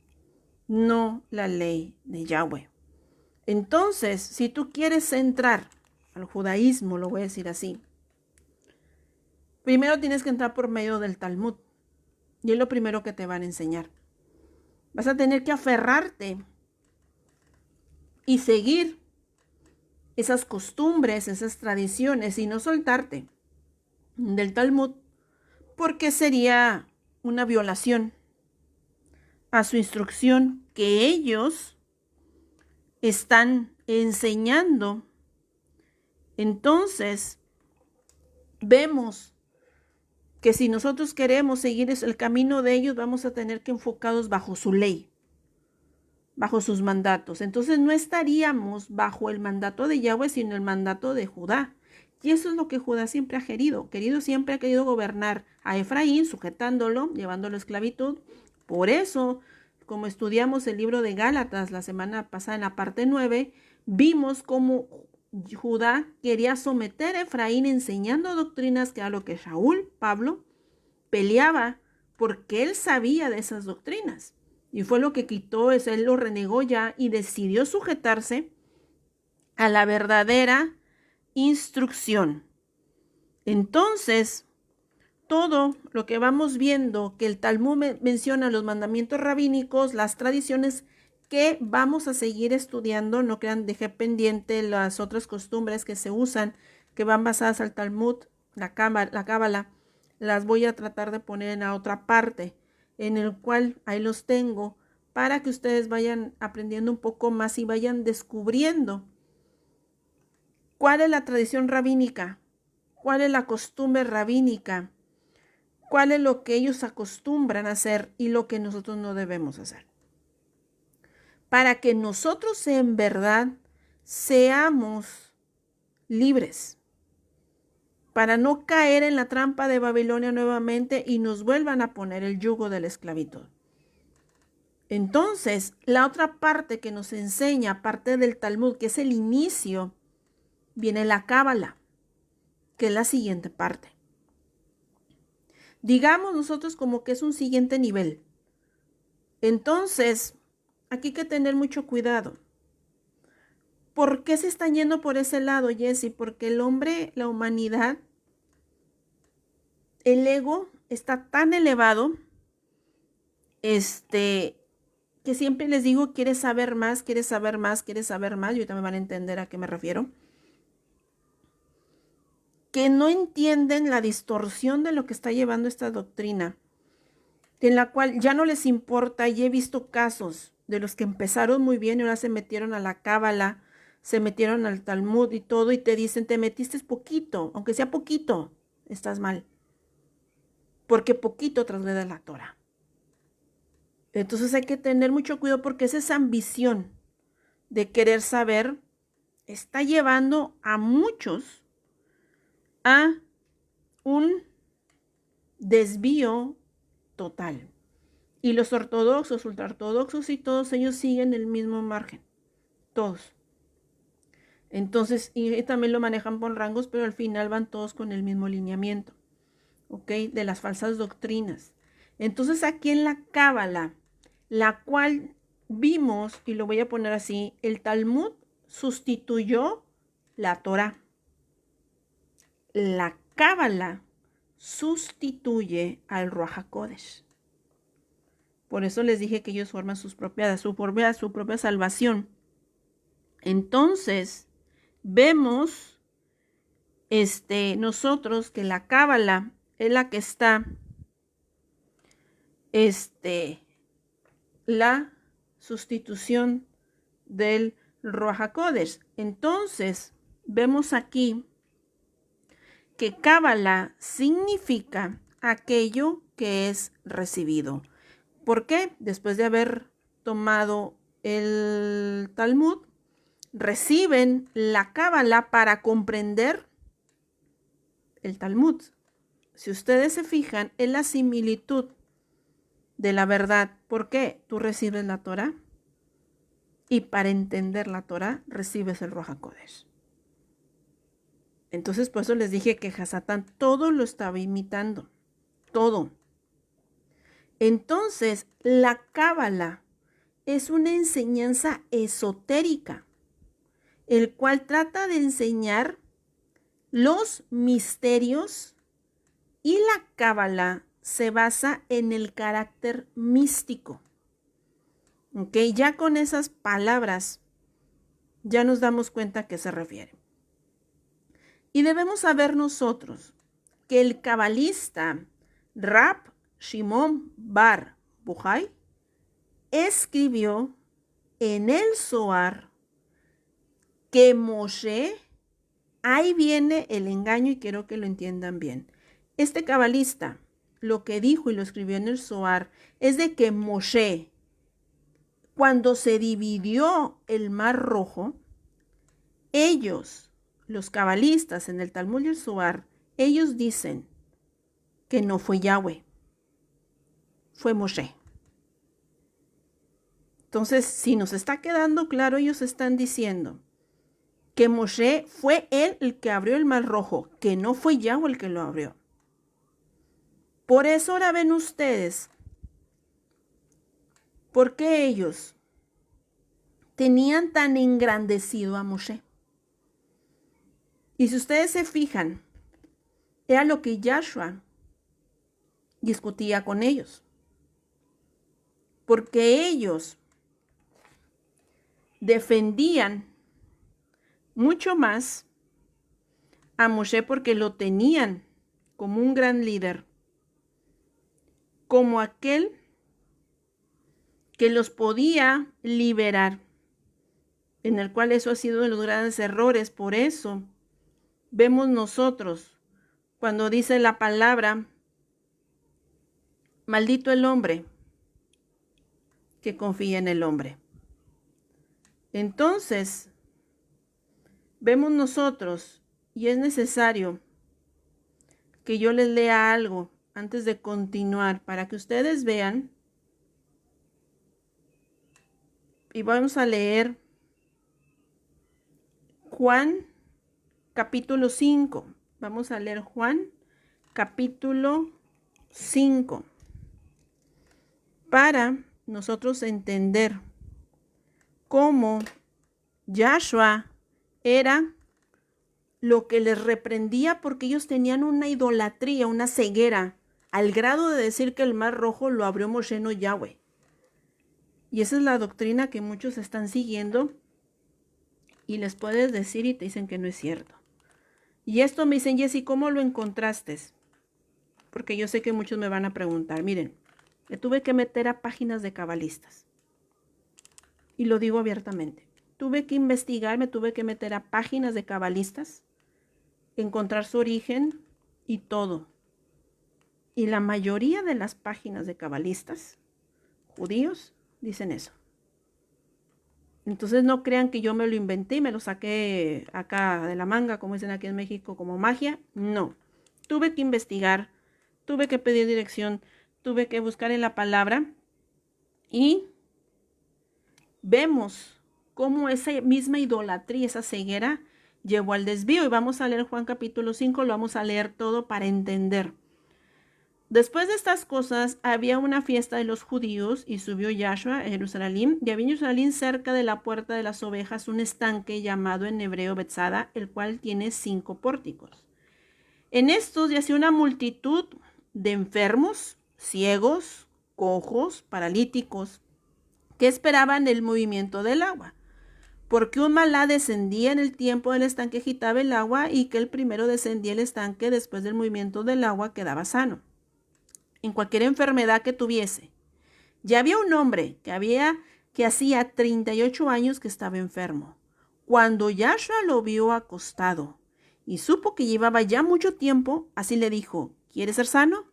no la ley de Yahweh. Entonces, si tú quieres entrar al judaísmo, lo voy a decir así, primero tienes que entrar por medio del Talmud. Y es lo primero que te van a enseñar. Vas a tener que aferrarte y seguir esas costumbres, esas tradiciones y no soltarte del Talmud, porque sería una violación a su instrucción que ellos están enseñando. Entonces, vemos que si nosotros queremos seguir el camino de ellos, vamos a tener que enfocarnos bajo su ley, bajo sus mandatos. Entonces no estaríamos bajo el mandato de Yahweh, sino el mandato de Judá. Y eso es lo que Judá siempre ha querido. Siempre ha querido gobernar a Efraín, sujetándolo, llevándolo a esclavitud. Por eso, como estudiamos el libro de Gálatas la semana pasada en la parte 9, vimos cómo Judá quería someter a Efraín enseñando doctrinas que a lo que Pablo, peleaba porque él sabía de esas doctrinas. Y fue lo que quitó, él lo renegó ya y decidió sujetarse a la verdadera instrucción. Entonces, todo lo que vamos viendo, que el Talmud menciona los mandamientos rabínicos, las tradiciones que vamos a seguir estudiando, no crean, dejé pendiente las otras costumbres que se usan, que van basadas al Talmud, la Cábala, las voy a tratar de poner en la otra parte, en el cual ahí los tengo, para que ustedes vayan aprendiendo un poco más y vayan descubriendo cuál es la tradición rabínica, cuál es la costumbre rabínica, cuál es lo que ellos acostumbran a hacer y lo que nosotros no debemos hacer. Para que nosotros en verdad seamos libres, para no caer en la trampa de Babilonia nuevamente y nos vuelvan a poner el yugo de la esclavitud. Entonces, la otra parte que nos enseña, aparte del Talmud, que es el inicio, viene la Cábala, que es la siguiente parte. Digamos nosotros como que es un siguiente nivel. Entonces, aquí hay que tener mucho cuidado. ¿Por qué se están yendo por ese lado, Jessy? Porque el hombre, la humanidad, el ego está tan elevado, que siempre les digo, quieres saber más, quieres saber más, quieres saber más, y ahorita me van a entender a qué me refiero, que no entienden la distorsión de lo que está llevando esta doctrina, en la cual ya no les importa, y he visto casos de los que empezaron muy bien y ahora se metieron a la Cábala, se metieron al Talmud y todo, y te dicen, te metiste poquito, aunque sea poquito, estás mal, porque poquito transgrede la Torah. Entonces hay que tener mucho cuidado porque es esa ambición de querer saber está llevando a muchos a un desvío total. Y los ortodoxos, ultraortodoxos y todos ellos siguen el mismo margen. Todos. Entonces, y también lo manejan por rangos, pero al final van todos con el mismo lineamiento. ¿Ok? De las falsas doctrinas. Entonces aquí en la Cábala, la cual vimos, y lo voy a poner así, el Talmud sustituyó la Torah. La Cábala sustituye al Ruach HaKodesh. Por eso les dije que ellos forman su propia salvación. Entonces, vemos nosotros que la Cábala es la que está la sustitución del Ruach HaKodesh. Entonces, vemos aquí que Cábala significa aquello que es recibido. ¿Por qué? Después de haber tomado el Talmud, reciben la cábala para comprender el Talmud. Si ustedes se fijan, es la similitud de la verdad. ¿Por qué? Tú recibes la Torah y para entender la Torah recibes el Ruach HaKodesh. Entonces, por eso les dije que Hasatán todo lo estaba imitando. Todo. Entonces, la cábala es una enseñanza esotérica, el cual trata de enseñar los misterios, y la cábala se basa en el carácter místico. ¿Ok? Ya con esas palabras ya nos damos cuenta a qué se refiere. Y debemos saber nosotros que el cabalista Rab Shimon bar Yochai escribió en el Zohar que Moshe, ahí viene el engaño y quiero que lo entiendan bien. Este cabalista lo que dijo y lo escribió en el Zohar es de que Moshe, cuando se dividió el Mar Rojo, ellos, los cabalistas en el Talmud y el Zohar, ellos dicen que no fue Yahweh, fue Moshe. Entonces, si nos está quedando claro, ellos están diciendo que Moshe fue él el que abrió el Mar Rojo, que no fue Yahweh el que lo abrió. Por eso ahora ven ustedes por qué ellos tenían tan engrandecido a Moshe. Y si ustedes se fijan, era lo que Yahshua discutía con ellos. Porque ellos defendían mucho más a Moshe porque lo tenían como un gran líder, como aquel que los podía liberar, en el cual eso ha sido de los grandes errores. Por eso vemos nosotros cuando dice la palabra, maldito el hombre que confía en el hombre. Entonces, vemos nosotros, y es necesario que yo les lea algo antes de continuar para que ustedes vean. Y vamos a leer Juan capítulo 5. Vamos a leer Juan capítulo 5 para nosotros entender cómo Yahshua era lo que les reprendía porque ellos tenían una idolatría, una ceguera, al grado de decir que el Mar Rojo lo abrió Moshe, no Yahweh. Y esa es la doctrina que muchos están siguiendo y les puedes decir y te dicen que no es cierto. Y esto me dicen, Jessy, ¿cómo lo encontraste? Porque yo sé que muchos me van a preguntar. Miren, me tuve que meter a páginas de cabalistas. Y lo digo abiertamente. Tuve que investigar, me tuve que meter a páginas de cabalistas, encontrar su origen y todo. Y la mayoría de las páginas de cabalistas judíos dicen eso. Entonces no crean que yo me lo inventé y me lo saqué acá de la manga, como dicen aquí en México, como magia. No. Tuve que investigar, tuve que pedir dirección, tuve que buscar en la palabra y vemos cómo esa misma idolatría, esa ceguera, llevó al desvío. Y vamos a leer Juan capítulo 5, lo vamos a leer todo para entender. Después de estas cosas, había una fiesta de los judíos y subió Yahshua a Jerusalén. Y había en Jerusalén, cerca de la puerta de las ovejas, un estanque llamado en hebreo Betzada, el cual tiene 5 pórticos. En estos yacía una multitud de enfermos, ciegos, cojos, paralíticos, que esperaban el movimiento del agua. Porque un malá descendía en el tiempo del estanque, agitaba el agua, y que el primero descendía el estanque después del movimiento del agua quedaba sano. En cualquier enfermedad que tuviese. Ya había un hombre que hacía 38 años que estaba enfermo. Cuando Yahshua lo vio acostado y supo que llevaba ya mucho tiempo, así le dijo, ¿quieres ser sano?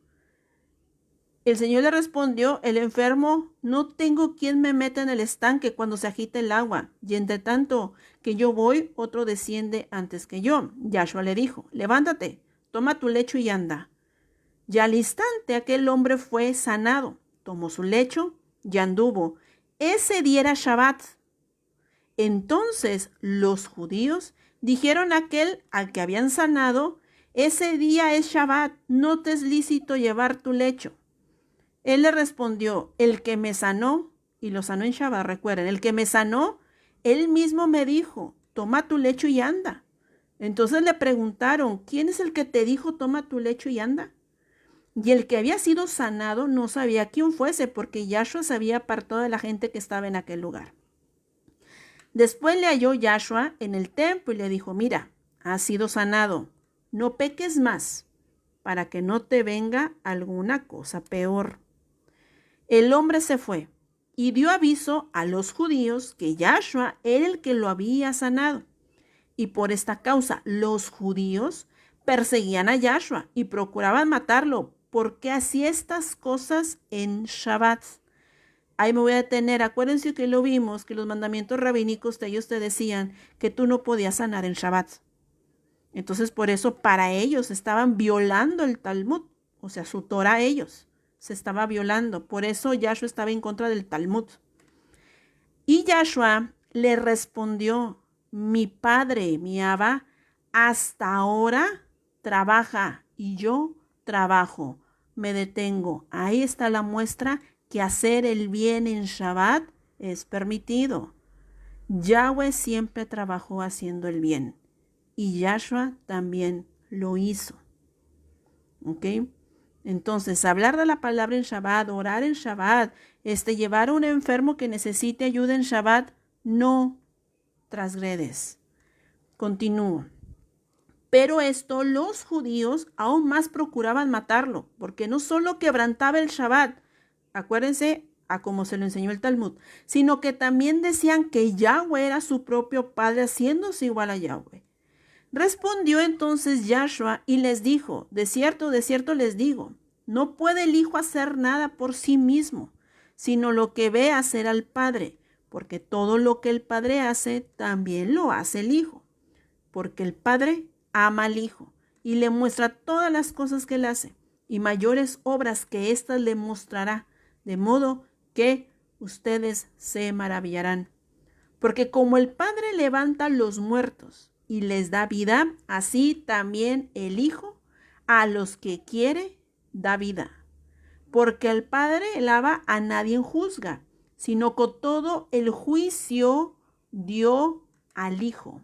El Señor le respondió, el enfermo, no tengo quien me meta en el estanque cuando se agita el agua, y entre tanto que yo voy, otro desciende antes que yo. Yahshua le dijo, levántate, toma tu lecho y anda. Y al instante aquel hombre fue sanado, tomó su lecho y anduvo. Ese día era Shabbat. Entonces los judíos dijeron a aquel al que habían sanado, ese día es Shabbat, no te es lícito llevar tu lecho. Él le respondió, el que me sanó, y lo sanó en Shabbat, recuerden, el que me sanó, él mismo me dijo, toma tu lecho y anda. Entonces le preguntaron, ¿quién es el que te dijo, toma tu lecho y anda? Y el que había sido sanado no sabía quién fuese, porque Yahshua se había apartado de la gente que estaba en aquel lugar. Después le halló Yahshua en el templo y le dijo, mira, has sido sanado, no peques más, para que no te venga alguna cosa peor. El hombre se fue y dio aviso a los judíos que Yahshua era el que lo había sanado. Y por esta causa los judíos perseguían a Yahshua y procuraban matarlo porque hacía estas cosas en Shabbat. Ahí me voy a detener. Acuérdense que lo vimos, que los mandamientos rabínicos de ellos te decían que tú no podías sanar en Shabbat. Entonces por eso para ellos estaban violando el Talmud, o sea, su Torah ellos se estaba violando. Por eso Yahshua estaba en contra del Talmud. Y Yahshua le respondió, mi padre, mi Abba, hasta ahora trabaja y yo trabajo, me detengo. Ahí está la muestra que hacer el bien en Shabbat es permitido. Yahweh siempre trabajó haciendo el bien y Yahshua también lo hizo. ¿Ok? Entonces, hablar de la palabra en Shabbat, orar en Shabbat, llevar a un enfermo que necesite ayuda en Shabbat, no transgredes. Continúo. Pero esto los judíos aún más procuraban matarlo, porque no solo quebrantaba el Shabbat, acuérdense a como se lo enseñó el Talmud, sino que también decían que Yahweh era su propio padre, haciéndose igual a Yahweh. Respondió entonces Yahshua y les dijo, de cierto les digo, no puede el Hijo hacer nada por sí mismo, sino lo que ve hacer al Padre, porque todo lo que el Padre hace, también lo hace el Hijo, porque el Padre ama al Hijo y le muestra todas las cosas que él hace, y mayores obras que éstas le mostrará, de modo que ustedes se maravillarán. Porque como el Padre levanta a los muertos y les da vida, así también el Hijo a los que quiere da vida. Porque el Padre a nadie juzga, sino que todo el juicio dio al Hijo,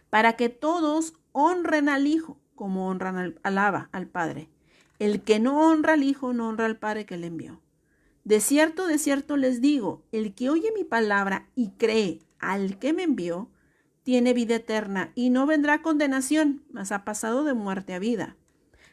para que todos honren al Hijo como honran al Padre. El que no honra al Hijo no honra al Padre que le envió. De cierto les digo, el que oye mi palabra y cree al que me envió, tiene vida eterna y no vendrá condenación, mas ha pasado de muerte a vida.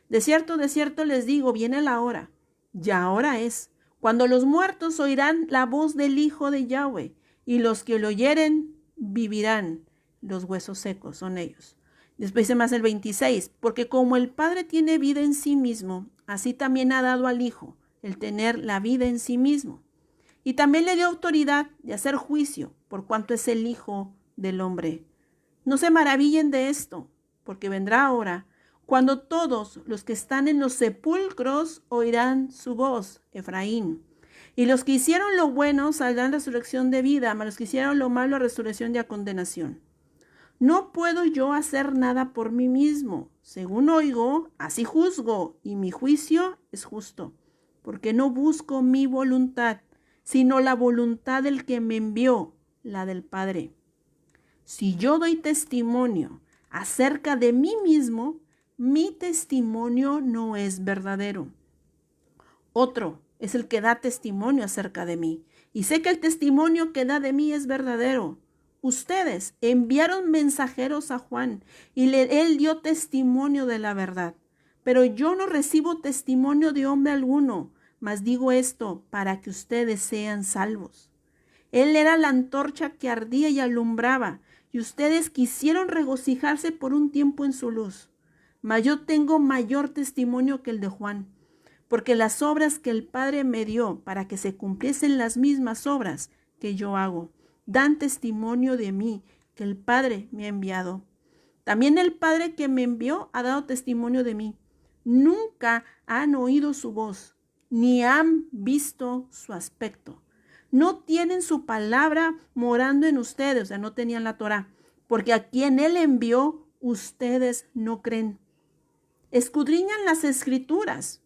De cierto les digo, viene la hora, ya ahora es, cuando los muertos oirán la voz del Hijo de Yahweh, y los que lo oyeren vivirán. Los huesos secos son ellos. Después dice más el 26, porque como el Padre tiene vida en sí mismo, así también ha dado al Hijo el tener la vida en sí mismo. Y también le dio autoridad de hacer juicio, por cuanto es el Hijo del hombre. No se maravillen de esto, porque vendrá ahora cuando todos los que están en los sepulcros oirán su voz, Efraín. Y los que hicieron lo bueno saldrán resurrección de vida, mas los que hicieron lo malo, resurrección de condenación. No puedo yo hacer nada por mí mismo. Según oigo, así juzgo, y mi juicio es justo, porque no busco mi voluntad, sino la voluntad del que me envió, la del Padre. Si yo doy testimonio acerca de mí mismo, mi testimonio no es verdadero. Otro es el que da testimonio acerca de mí, y sé que el testimonio que da de mí es verdadero. Ustedes enviaron mensajeros a Juan, y él dio testimonio de la verdad. Pero yo no recibo testimonio de hombre alguno, mas digo esto para que ustedes sean salvos. Él era la antorcha que ardía y alumbraba, y ustedes quisieron regocijarse por un tiempo en su luz. Mas yo tengo mayor testimonio que el de Juan, porque las obras que el Padre me dio para que se cumpliesen las mismas obras que yo hago, dan testimonio de mí, que el Padre me ha enviado. También el Padre que me envió ha dado testimonio de mí. Nunca han oído su voz, ni han visto su aspecto. No tienen su palabra morando en ustedes, o sea, no tenían la Torá, porque a quien Él envió, ustedes no creen. Escudriñan las Escrituras,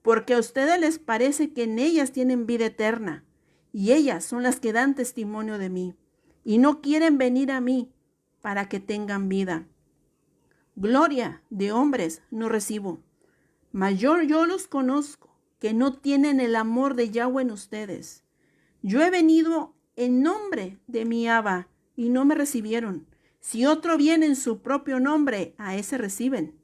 porque a ustedes les parece que en ellas tienen vida eterna, y ellas son las que dan testimonio de mí, y no quieren venir a mí para que tengan vida. Gloria de hombres no recibo, mas yo los conozco, que no tienen el amor de Yahweh en ustedes. Yo he venido en nombre de mi Abba, y no me recibieron. Si otro viene en su propio nombre, a ese reciben.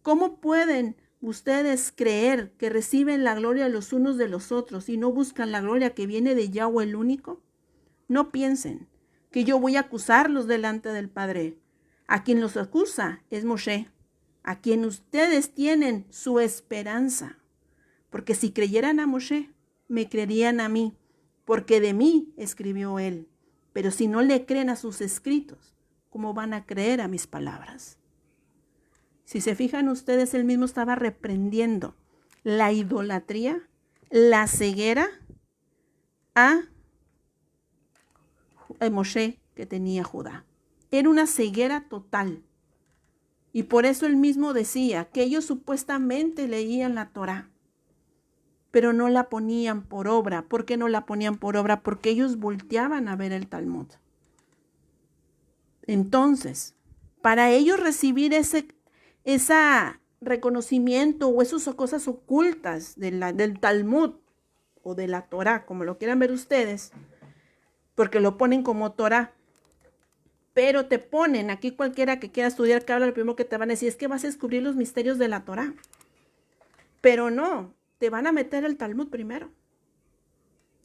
¿Cómo pueden ustedes creer que reciben la gloria los unos de los otros y no buscan la gloria que viene de Yahweh el único? No piensen que yo voy a acusarlos delante del Padre. A quien los acusa es Moshe, a quien ustedes tienen su esperanza. Porque si creyeran a Moshe, me creerían a mí, porque de mí escribió él. Pero si no le creen a sus escritos, ¿cómo van a creer a mis palabras? Si se fijan ustedes, él mismo estaba reprendiendo la idolatría, la ceguera a Moshe que tenía Judá. Era una ceguera total. Y por eso él mismo decía que ellos supuestamente leían la Torá, pero no la ponían por obra. ¿Por qué no la ponían por obra? Porque ellos volteaban a ver el Talmud. Entonces, para ellos recibir ese reconocimiento o esas cosas ocultas del Talmud o de la Torá, como lo quieran ver ustedes, porque lo ponen como Torá, pero te ponen aquí cualquiera que quiera estudiar que habla, lo primero que te van a decir es que vas a descubrir los misterios de la Torá. Pero no, te van a meter el Talmud primero.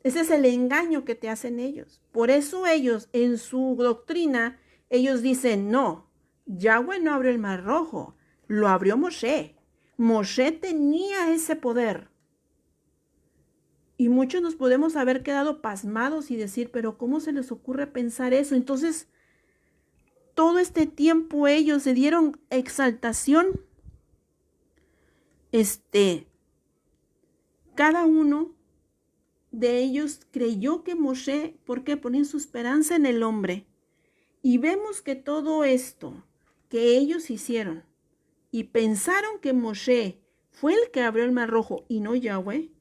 Ese es el engaño que te hacen ellos. Por eso ellos, en su doctrina, ellos dicen, no, Yahweh no abrió el Mar Rojo, lo abrió Moshe. Moshe tenía ese poder. Y muchos nos podemos haber quedado pasmados y decir, pero ¿cómo se les ocurre pensar eso? Entonces, todo este tiempo ellos se dieron exaltación. Cada uno de ellos creyó que Moshe, ¿por qué? Ponían su esperanza en el hombre. Y vemos que todo esto que ellos hicieron y pensaron que Moshe fue el que abrió el Mar Rojo y no Yahweh.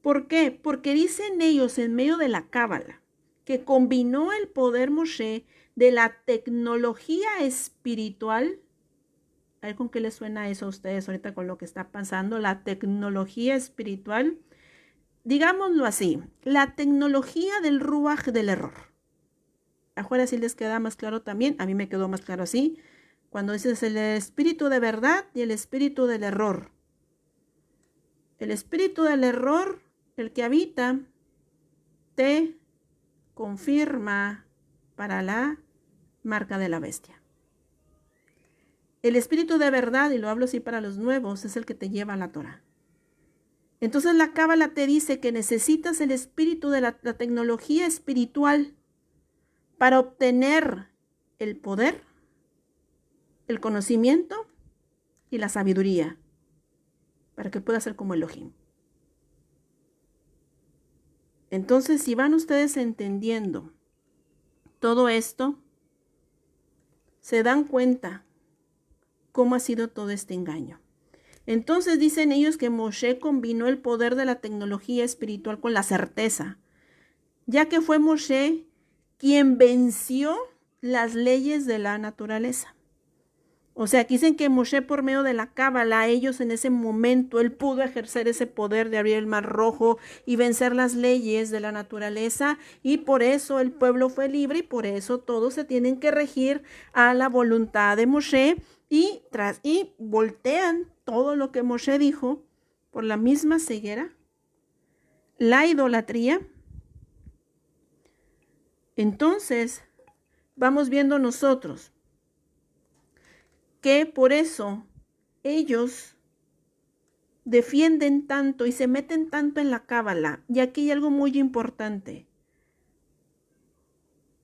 ¿Por qué? Porque dicen ellos en medio de la cábala que combinó el poder Moshe de la tecnología espiritual. A ver con qué les suena eso a ustedes ahorita con lo que está pasando, la tecnología espiritual. Digámoslo así, la tecnología del ruaj del error. Afuera sí les queda más claro también, a mí me quedó más claro así, cuando dices el espíritu de verdad y el espíritu del error. El espíritu del error, el que habita, te confirma para la marca de la bestia. El espíritu de verdad, y lo hablo así para los nuevos, es el que te lleva a la Torah. Entonces la cábala te dice que necesitas el espíritu de la tecnología espiritual para obtener el poder, el conocimiento y la sabiduría, para que puedas ser como Elohim. Entonces, si van ustedes entendiendo todo esto, se dan cuenta cómo ha sido todo este engaño. Entonces dicen ellos que Moshe combinó el poder de la tecnología espiritual con la certeza, ya que fue Moshe quien venció las leyes de la naturaleza. O sea, dicen que Moshe por medio de la cábala, ellos en ese momento, él pudo ejercer ese poder de abrir el Mar Rojo y vencer las leyes de la naturaleza, y por eso el pueblo fue libre y por eso todos se tienen que regir a la voluntad de Moshe y voltean todo lo que Moshe dijo por la misma ceguera, la idolatría. Entonces, vamos viendo nosotros que por eso ellos defienden tanto y se meten tanto en la cábala. Y aquí hay algo muy importante.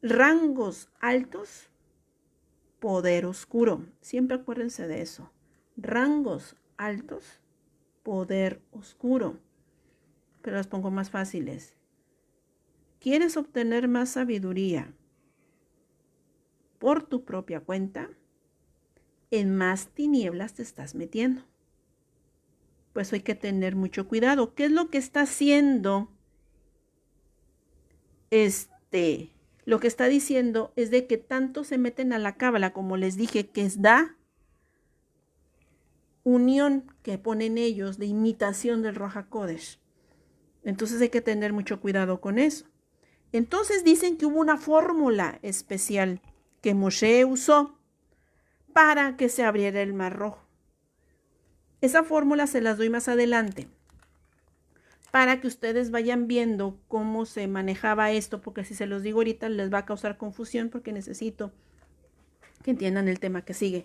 Rangos altos, poder oscuro. Siempre acuérdense de eso. Rangos altos, poder oscuro. Pero las pongo más fáciles. ¿Quieres obtener más sabiduría por tu propia cuenta? En más tinieblas te estás metiendo. Pues hay que tener mucho cuidado. ¿Qué es lo que está haciendo? Lo que está diciendo es de que tanto se meten a la cábala, como les dije, que da unión que ponen ellos de imitación del Ruach HaKodesh. Entonces hay que tener mucho cuidado con eso. Entonces dicen que hubo una fórmula especial que Moshe usó para que se abriera el Mar Rojo. Esa fórmula se las doy más adelante para que ustedes vayan viendo cómo se manejaba esto, porque si se los digo ahorita les va a causar confusión, porque necesito que entiendan el tema que sigue,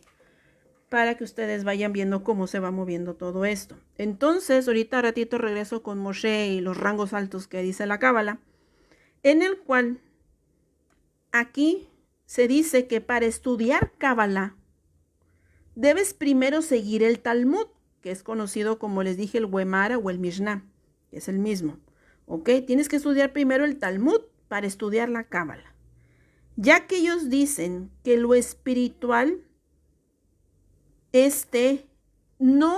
para que ustedes vayan viendo cómo se va moviendo todo esto. Entonces, ahorita ratito regreso con Moshe y los rangos altos que dice la cábala, en el cual aquí se dice que para estudiar cábala debes primero seguir el Talmud, que es conocido como les dije el Gemara o el Mishnah, que es el mismo. ¿Ok? Tienes que estudiar primero el Talmud para estudiar la cábala. Ya que ellos dicen que lo espiritual no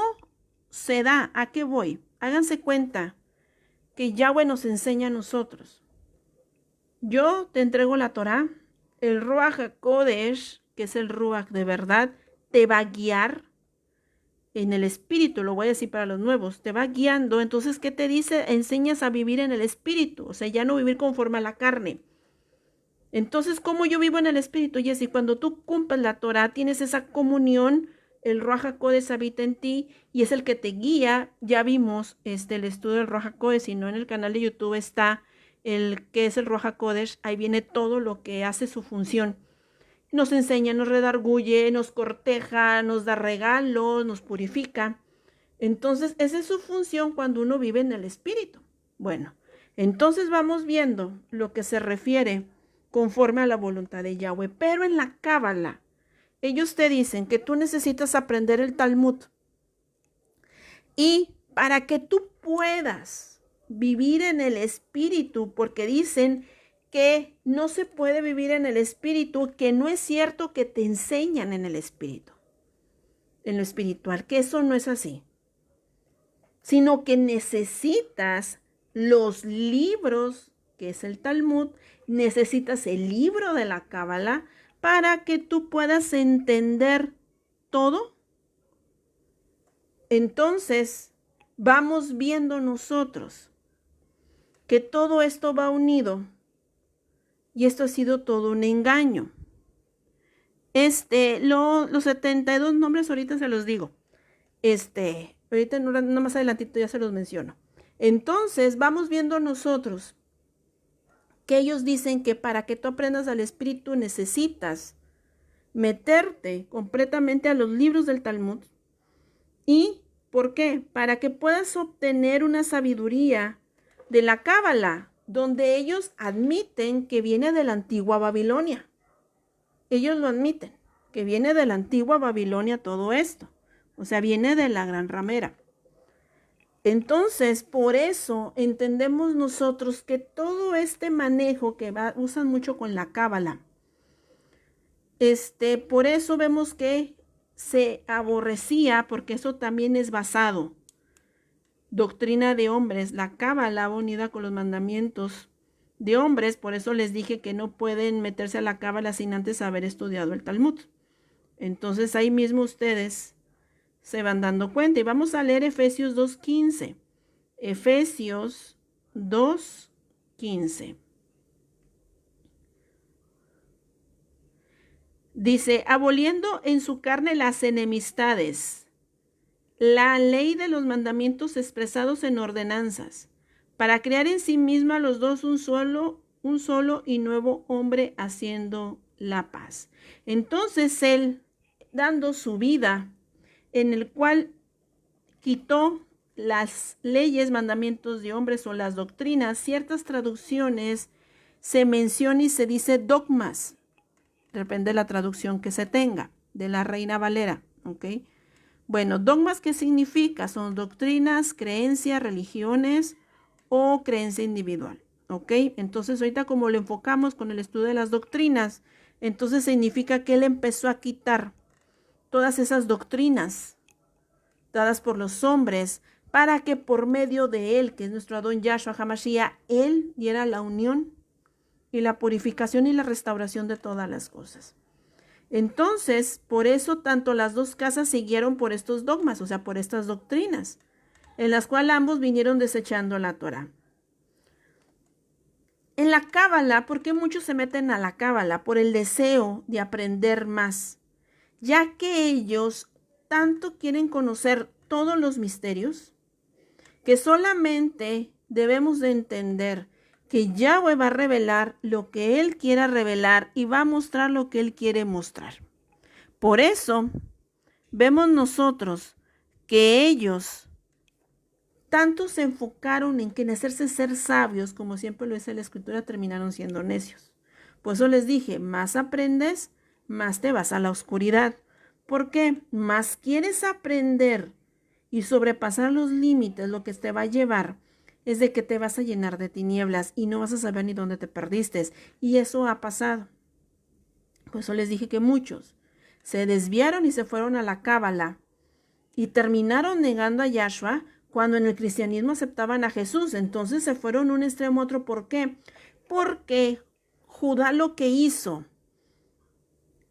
se da. ¿A qué voy? Háganse cuenta que Yahweh nos enseña a nosotros. Yo te entrego la Torah, el Ruach HaKodesh, que es el Ruach de verdad, te va a guiar en el espíritu, lo voy a decir para los nuevos, te va guiando. Entonces, ¿qué te dice? Enseñas a vivir en el espíritu, o sea, ya no vivir conforme a la carne. Entonces, ¿cómo yo vivo en el espíritu? Y así, cuando tú cumples la Torah, tienes esa comunión, el Ruach HaKodesh habita en ti y es el que te guía. Ya vimos el estudio del Ruach HaKodesh, si no en el canal de YouTube está el que es el Ruach HaKodesh, ahí viene todo lo que hace su función. Nos enseña, nos redarguye, nos corteja, nos da regalos, nos purifica. Entonces, esa es su función cuando uno vive en el espíritu. Bueno, entonces vamos viendo lo que se refiere conforme a la voluntad de Yahweh. Pero en la cábala, ellos te dicen que tú necesitas aprender el Talmud. Y para que tú puedas vivir en el espíritu, porque dicen que no se puede vivir en el espíritu, que no es cierto que te enseñan en el espíritu, en lo espiritual, que eso no es así, sino que necesitas los libros, que es el Talmud, necesitas el libro de la cábala para que tú puedas entender todo. Entonces, vamos viendo nosotros que todo esto va unido. Y esto ha sido todo un engaño. Los 72 nombres ahorita se los digo. Ahorita no más adelantito ya se los menciono. Entonces, vamos viendo nosotros que ellos dicen que para que tú aprendas al espíritu necesitas meterte completamente a los libros del Talmud. ¿Y por qué? Para que puedas obtener una sabiduría de la cábala, donde ellos admiten que viene de la antigua Babilonia. Ellos lo admiten, que viene de la antigua Babilonia todo esto. O sea, viene de la gran ramera. Entonces, por eso entendemos nosotros que todo este manejo que usan mucho con la cábala, por eso vemos que se aborrecía, porque eso también es basado. Doctrina de hombres, la cábala va unida con los mandamientos de hombres, por eso les dije que no pueden meterse a la cábala sin antes haber estudiado el Talmud. Entonces ahí mismo ustedes se van dando cuenta y vamos a leer Efesios 2:15. Efesios 2:15. Dice, aboliendo en su carne las enemistades, la ley de los mandamientos expresados en ordenanzas, para crear en sí misma los dos un solo y nuevo hombre, haciendo la paz. Entonces él, dando su vida, en el cual quitó las leyes, mandamientos de hombres o las doctrinas, ciertas traducciones se menciona y se dice dogmas. Depende de la traducción que se tenga, de la Reina Valera, ¿ok? Bueno, dogmas, ¿qué significa? Son doctrinas, creencias, religiones o creencia individual, ¿ok? Entonces, ahorita como lo enfocamos con el estudio de las doctrinas, entonces significa que él empezó a quitar todas esas doctrinas dadas por los hombres para que por medio de él, que es nuestro Adón Yahshua HaMashiach, él diera la unión y la purificación y la restauración de todas las cosas. Entonces, por eso tanto las dos casas siguieron por estos dogmas, o sea, por estas doctrinas, en las cuales ambos vinieron desechando la Torah. En la Cábala, ¿por qué muchos se meten a la Cábala? Por el deseo de aprender más, ya que ellos tanto quieren conocer todos los misterios, que solamente debemos de entender que Yahweh va a revelar lo que Él quiera revelar y va a mostrar lo que Él quiere mostrar. Por eso, vemos nosotros que ellos tanto se enfocaron en que en hacerse ser sabios, como siempre lo dice la Escritura, terminaron siendo necios. Por eso les dije, más aprendes, más te vas a la oscuridad. ¿Por qué? Más quieres aprender y sobrepasar los límites, lo que te va a llevar es de que te vas a llenar de tinieblas y no vas a saber ni dónde te perdiste. Y eso ha pasado. Por eso les dije que muchos se desviaron y se fueron a la Cábala y terminaron negando a Yahshua cuando en el cristianismo aceptaban a Jesús. Entonces se fueron de un extremo a otro. ¿Por qué? Porque Judá lo que hizo,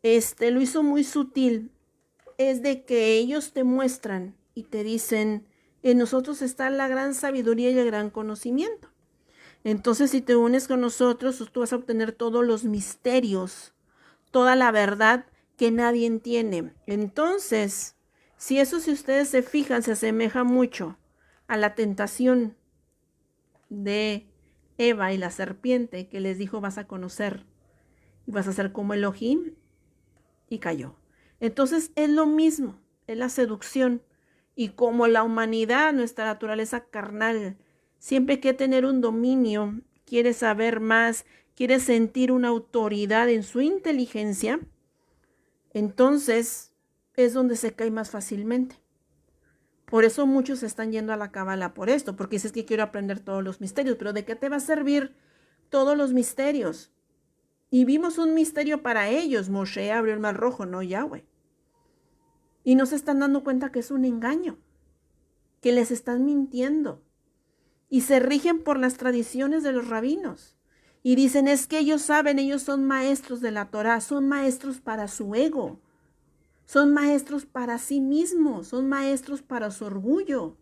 lo hizo muy sutil, es de que ellos te muestran y te dicen, en nosotros está la gran sabiduría y el gran conocimiento. Entonces, si te unes con nosotros, tú vas a obtener todos los misterios, toda la verdad que nadie tiene. Entonces, si ustedes se fijan, se asemeja mucho a la tentación de Eva y la serpiente que les dijo, vas a conocer y vas a ser como Elohim, y cayó. Entonces, es lo mismo, es la seducción. Y como la humanidad, nuestra naturaleza carnal, siempre quiere tener un dominio, quiere saber más, quiere sentir una autoridad en su inteligencia, entonces es donde se cae más fácilmente. Por eso muchos están yendo a la Cábala por esto, porque dices que quiero aprender todos los misterios, pero ¿de qué te va a servir todos los misterios? Y vimos un misterio para ellos, Moshe abrió el mar rojo, no Yahweh. Y no se están dando cuenta que es un engaño, que les están mintiendo. Y se rigen por las tradiciones de los rabinos. Y dicen, es que ellos saben, ellos son maestros de la Torah, son maestros para su ego. Son maestros para sí mismos, son maestros para su orgullo.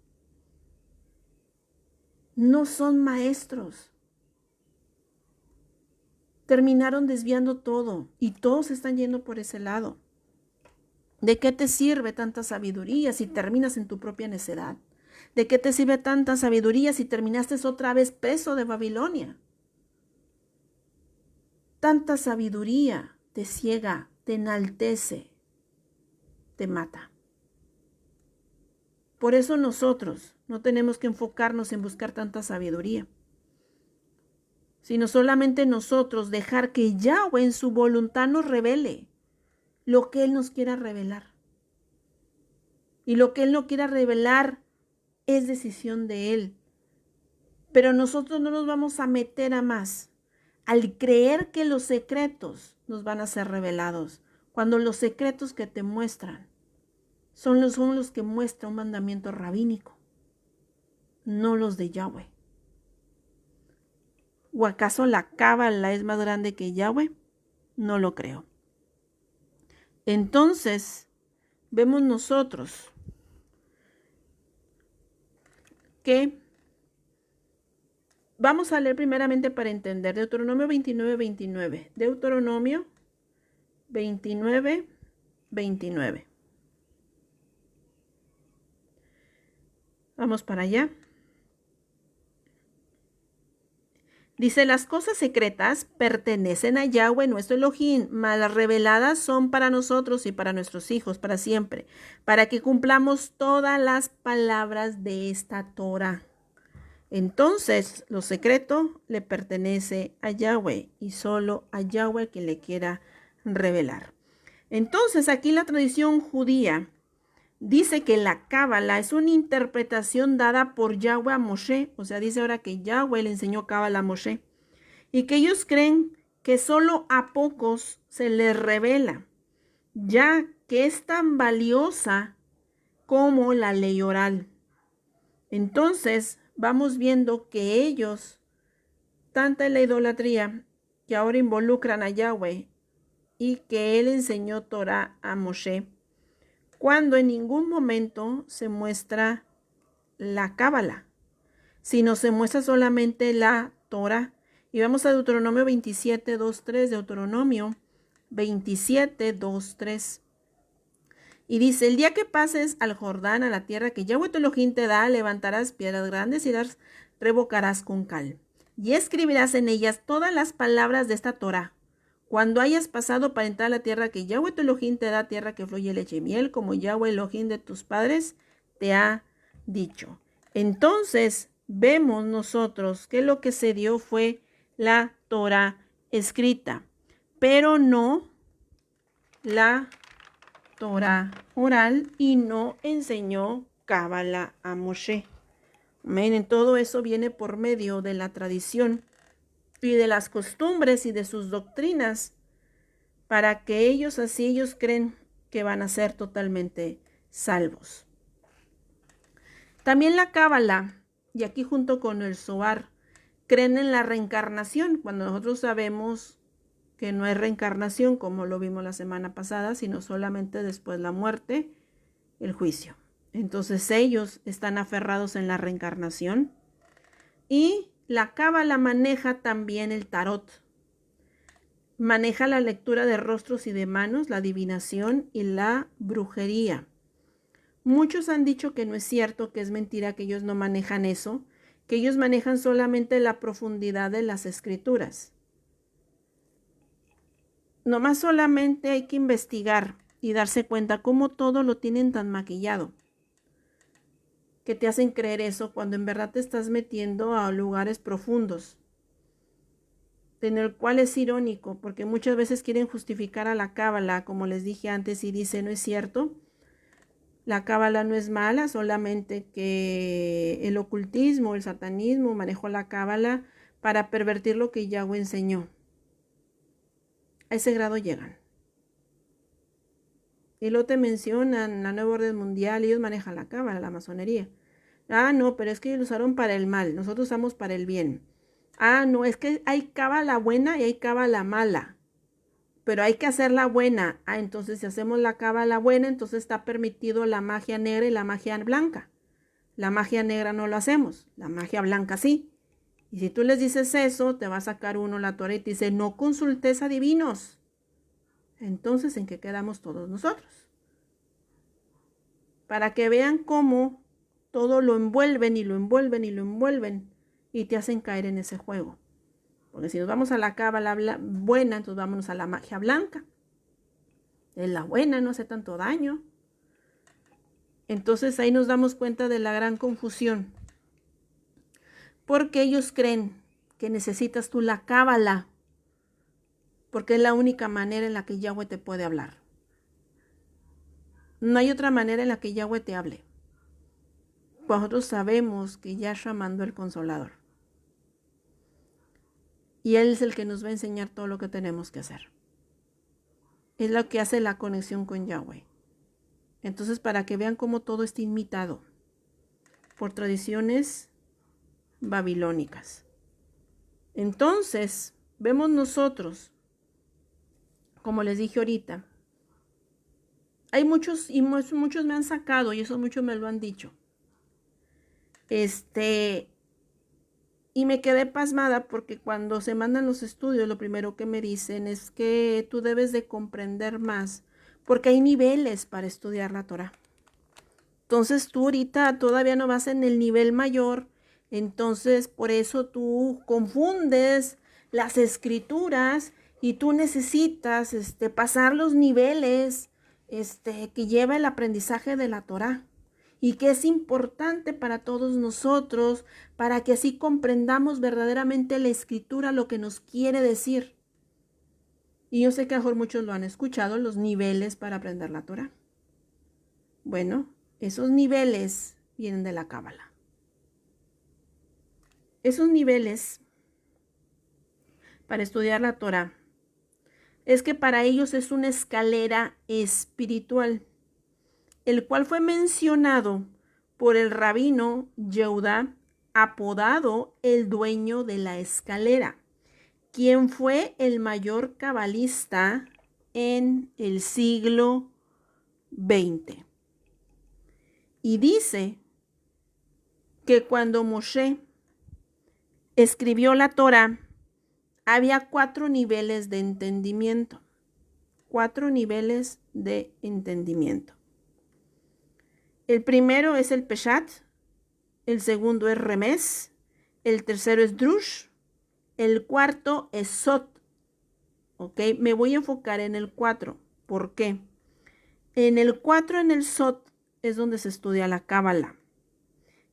No son maestros. Terminaron desviando todo y todos están yendo por ese lado. ¿De qué te sirve tanta sabiduría si terminas en tu propia necedad? ¿De qué te sirve tanta sabiduría si terminaste otra vez preso de Babilonia? Tanta sabiduría te ciega, te enaltece, te mata. Por eso nosotros no tenemos que enfocarnos en buscar tanta sabiduría, sino solamente nosotros dejar que Yahweh en su voluntad nos revele lo que Él nos quiera revelar. Y lo que Él no quiera revelar es decisión de Él. Pero nosotros no nos vamos a meter a más al creer que los secretos nos van a ser revelados, cuando los secretos que te muestran son los que muestra un mandamiento rabínico, no los de Yahweh. ¿O acaso la Cábala es más grande que Yahweh? No lo creo. Entonces, vemos nosotros que vamos a leer primeramente para entender Deuteronomio 29:29. Deuteronomio 29:29. Vamos para allá. Dice, las cosas secretas pertenecen a Yahweh, nuestro Elohim, mas las reveladas son para nosotros y para nuestros hijos, para siempre, para que cumplamos todas las palabras de esta Torah. Entonces, lo secreto le pertenece a Yahweh y solo a Yahweh que le quiera revelar. Entonces, aquí la tradición judía dice que la Cábala es una interpretación dada por Yahweh a Moshe. O sea, dice ahora que Yahweh le enseñó Cábala a Moshe. Y que ellos creen que solo a pocos se les revela, ya que es tan valiosa como la ley oral. Entonces, vamos viendo que ellos, tanta es la idolatría, que ahora involucran a Yahweh y que él enseñó Torah a Moshe, cuando en ningún momento se muestra la Cábala, sino se muestra solamente la Torah. Y vamos a Deuteronomio 27, 2, 3, Deuteronomio 27, 2, 3. Y dice, el día que pases al Jordán, a la tierra que Yahweh tu Elohim te da, levantarás piedras grandes y las revocarás con cal. Y escribirás en ellas todas las palabras de esta Torah. Cuando hayas pasado para entrar a la tierra que Yahweh tu Elohim te da, tierra que fluye leche y miel, como Yahweh Elohim de tus padres te ha dicho. Entonces, vemos nosotros que lo que se dio fue la Torah escrita, pero no la Torah oral, y no enseñó Cábala a Moshe. Amén. Todo eso viene por medio de la tradición y de las costumbres y de sus doctrinas, para que ellos creen que van a ser totalmente salvos. También la Cábala, y aquí junto con el Zohar, creen en la reencarnación, cuando nosotros sabemos que no hay reencarnación como lo vimos la semana pasada, sino solamente después la muerte, el juicio. Entonces ellos están aferrados en la reencarnación. Y la Cábala maneja también el tarot. Maneja la lectura de rostros y de manos, la adivinación y la brujería. Muchos han dicho que no es cierto, que es mentira, que ellos no manejan eso, que ellos manejan solamente la profundidad de las escrituras. Nomás solamente hay que investigar y darse cuenta cómo todo lo tienen tan maquillado, que te hacen creer eso cuando en verdad te estás metiendo a lugares profundos, en el cual es irónico, porque muchas veces quieren justificar a la Cábala, como les dije antes, y dice, no es cierto, la Cábala no es mala, solamente que el ocultismo, el satanismo manejó la Cábala para pervertir lo que Yahweh enseñó. A ese grado llegan. Y luego te mencionan la nueva orden mundial, ellos manejan la Cábala, la masonería. Ah, no, pero es que ellos lo usaron para el mal, nosotros usamos para el bien. Ah, no, es que hay Cábala buena y hay Cábala mala, pero hay que hacer la buena. Ah, entonces si hacemos la Cábala buena, entonces está permitido la magia negra y la magia blanca. La magia negra no lo hacemos, la magia blanca sí. Y si tú les dices eso, te va a sacar uno la Torah y te dice, no consultes a divinos. Entonces, ¿en qué quedamos todos nosotros? Para que vean cómo todo lo envuelven y lo envuelven y lo envuelven y te hacen caer en ese juego. Porque si nos vamos a la Cábala buena, entonces vámonos a la magia blanca. Es la buena, no hace tanto daño. Entonces ahí nos damos cuenta de la gran confusión. Porque ellos creen que necesitas tú la Cábala, porque es la única manera en la que Yahweh te puede hablar. No hay otra manera en la que Yahweh te hable. Nosotros sabemos que Yahshua mandó el Consolador. Y Él es el que nos va a enseñar todo lo que tenemos que hacer. Es lo que hace la conexión con Yahweh. Entonces, para que vean cómo todo está imitado por tradiciones babilónicas. Entonces, vemos nosotros, como les dije ahorita, hay muchos, y muchos me han sacado, y eso muchos me lo han dicho. Y me quedé pasmada porque cuando se mandan los estudios, lo primero que me dicen es que tú debes de comprender más, porque hay niveles para estudiar la Torah. Entonces tú ahorita todavía no vas en el nivel mayor, Entonces, por eso tú confundes las escrituras y tú necesitas pasar los niveles que lleva el aprendizaje de la Torá y que es importante para todos nosotros para que así comprendamos verdaderamente la escritura, lo que nos quiere decir. Y yo sé que a lo mejor muchos lo han escuchado, los niveles para aprender la Torá. Bueno, esos niveles vienen de la Cábala. Esos niveles para estudiar la Torá es que para ellos es una escalera espiritual, el cual fue mencionado por el rabino Yehudá, apodado el dueño de la escalera, quien fue el mayor cabalista en el siglo XX. Y dice que cuando Moshe escribió la Torá, había 4 niveles de entendimiento. 4 niveles de entendimiento. El primero es el Peshat, el segundo es Remés, el tercero es Drush, el cuarto es Sot. ¿Ok? Me voy a enfocar en el 4. ¿Por qué? En el 4, en el Sot, es donde se estudia la Cábala.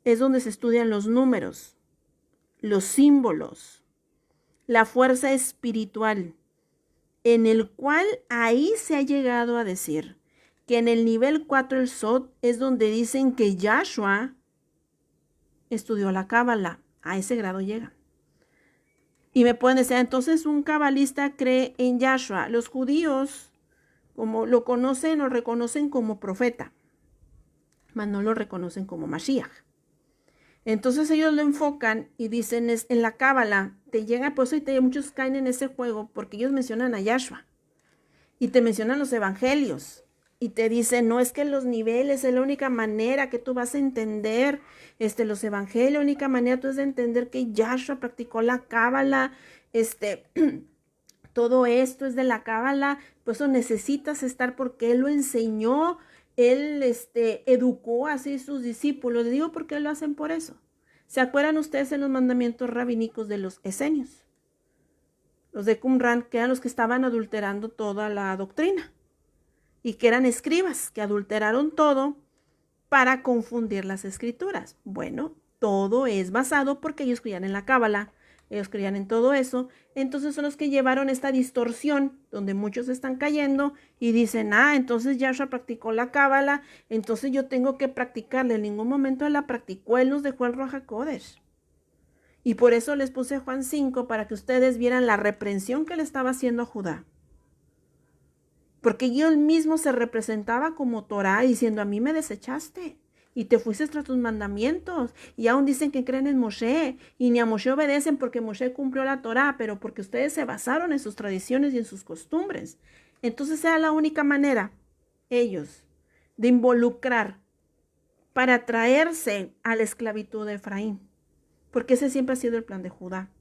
Es donde se estudian los números, los símbolos, la fuerza espiritual, en el cual ahí se ha llegado a decir que en el nivel 4, el Sot, es donde dicen que Yahshua estudió la Cábala. A ese grado llega. Y me pueden decir, entonces un cabalista cree en Yahshua. Los judíos, como lo conocen o reconocen como profeta, mas no lo reconocen como Mashiach. Entonces ellos lo enfocan y dicen, es en la Cábala, te llega, por eso muchos caen en ese juego, porque ellos mencionan a Yahshua y te mencionan los evangelios y te dicen, no, es que los niveles es la única manera que tú vas a entender los evangelios, la única manera tú es de entender que Yahshua practicó la Cábala, todo esto es de la Cábala, por eso necesitas estar porque él lo enseñó. Él educó así sus discípulos. Les digo por qué lo hacen por eso. ¿Se acuerdan ustedes en los mandamientos rabínicos de los esenios? Los de Qumran, que eran los que estaban adulterando toda la doctrina. Y que eran escribas, que adulteraron todo para confundir las escrituras. Bueno, todo es basado porque ellos creían en la Cábala. Ellos creían en todo eso. Entonces son los que llevaron esta distorsión donde muchos están cayendo y dicen, entonces Yahshua practicó la Cábala, entonces yo tengo que practicarla. En ningún momento él la practicó, él nos dejó el Ruach HaKodesh. Y por eso les puse Juan 5 para que ustedes vieran la reprensión que le estaba haciendo a Judá. Porque él mismo se representaba como Torah diciendo, a mí me desechaste. Y te fuiste tras tus mandamientos. Y aún dicen que creen en Moshe. Y ni a Moshe obedecen porque Moshe cumplió la Torá, pero porque ustedes se basaron en sus tradiciones y en sus costumbres. Entonces era la única manera, ellos, de involucrar para traerse a la esclavitud de Efraín. Porque ese siempre ha sido el plan de Judá.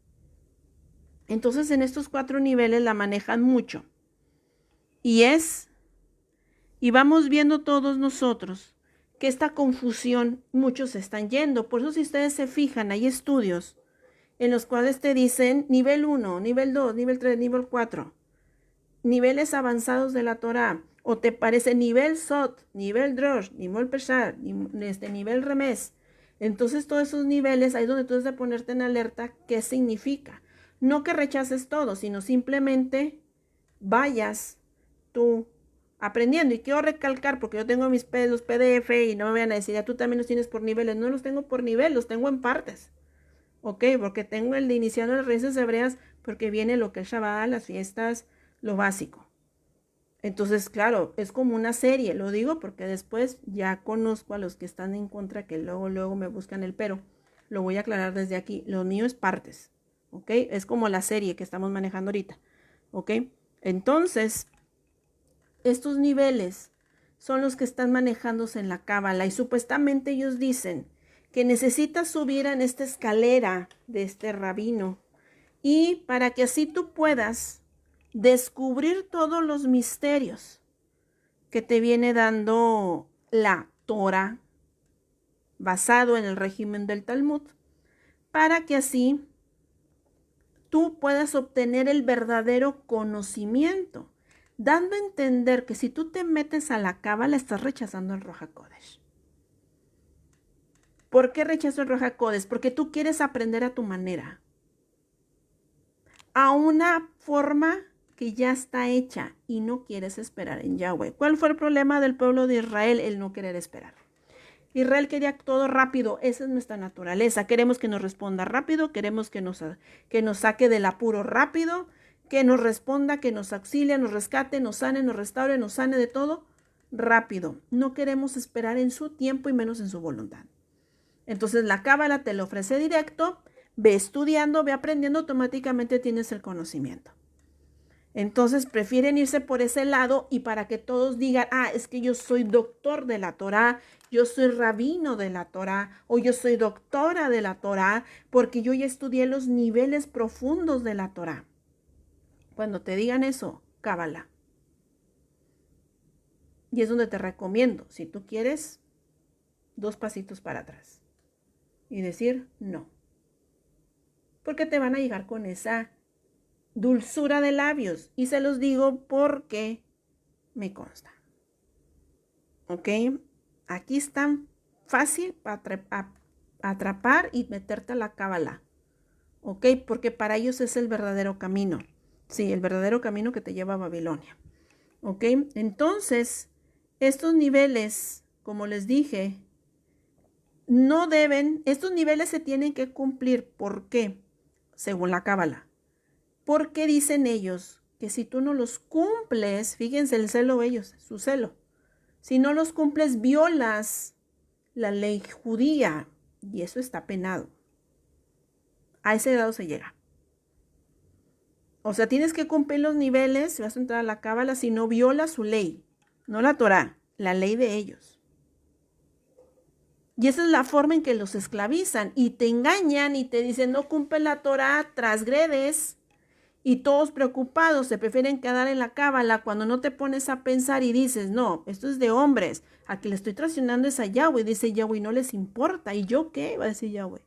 Entonces en estos 4 niveles la manejan mucho. Y vamos viendo todos nosotros que esta confusión muchos están yendo. Por eso si ustedes se fijan, hay estudios en los cuales te dicen nivel 1, nivel 2, nivel 3, nivel 4, niveles avanzados de la Torá, o te parece nivel Sot, nivel Drosh, nivel Peshat, nivel Remés. Entonces todos esos niveles, ahí es donde tú debes de ponerte en alerta qué significa. No que rechaces todo, sino simplemente vayas tú aprendiendo. Y quiero recalcar, porque yo tengo los PDF y no me vayan a decir, ya tú también los tienes por niveles. No los tengo por nivel, los tengo en partes. ¿Ok? Porque tengo el de iniciando las raíces hebreas, porque viene lo que es Shabbat, las fiestas, lo básico. Entonces, claro, es como una serie. Lo digo porque después ya conozco a los que están en contra, que luego me buscan el pero. Lo voy a aclarar desde aquí. Lo mío es partes. ¿Ok? Es como la serie que estamos manejando ahorita. ¿Ok? Entonces, estos niveles son los que están manejándose en la Cábala y supuestamente ellos dicen que necesitas subir en esta escalera de este rabino y para que así tú puedas descubrir todos los misterios que te viene dando la Torah basado en el régimen del Talmud. para que así tú puedas obtener el verdadero conocimiento, dando a entender que si tú te metes a la cábala, estás rechazando el Ruach HaKodesh. ¿Por qué rechazo el Ruach HaKodesh? Porque tú quieres aprender a tu manera, a una forma que ya está hecha y no quieres esperar en Yahweh. ¿Cuál fue el problema del pueblo de Israel? El no querer esperar. Israel quería todo rápido, esa es nuestra naturaleza. Queremos que nos responda rápido, queremos que nos saque del apuro rápido, que nos responda, que nos auxilie, nos rescate, nos sane, nos restaure, nos sane de todo rápido. No queremos esperar en su tiempo y menos en su voluntad. Entonces la cábala te lo ofrece directo, ve estudiando, ve aprendiendo, automáticamente tienes el conocimiento. Entonces prefieren irse por ese lado y para que todos digan, es que yo soy doctor de la Torá, yo soy rabino de la Torá o yo soy doctora de la Torá porque yo ya estudié los niveles profundos de la Torá. Cuando te digan eso, cábala. Y es donde te recomiendo, si tú quieres, 2 pasitos para atrás y decir no. Porque te van a llegar con esa dulzura de labios. Y se los digo porque me consta. ¿Ok? Aquí es tan fácil para atrapar y meterte a la cábala. ¿Ok? Porque para ellos es el verdadero camino. Sí, el verdadero camino que te lleva a Babilonia. ¿Ok? Entonces, estos niveles, como les dije, estos niveles se tienen que cumplir. ¿Por qué? Según la cábala. Porque dicen ellos que si tú no los cumples, fíjense el celo ellos, su celo. Si no los cumples, violas la ley judía y eso está penado. A ese grado se llega. O sea, tienes que cumplir los niveles si vas a entrar a la cábala si no violas su ley, no la Torá, la ley de ellos. Y esa es la forma en que los esclavizan y te engañan y te dicen no cumple la Torá, transgredes. Y todos preocupados se prefieren quedar en la cábala cuando no te pones a pensar y dices, no, esto es de hombres, a que le estoy traicionando es a Yahweh, dice Yahweh, no les importa. ¿Y yo qué? Va a decir Yahweh.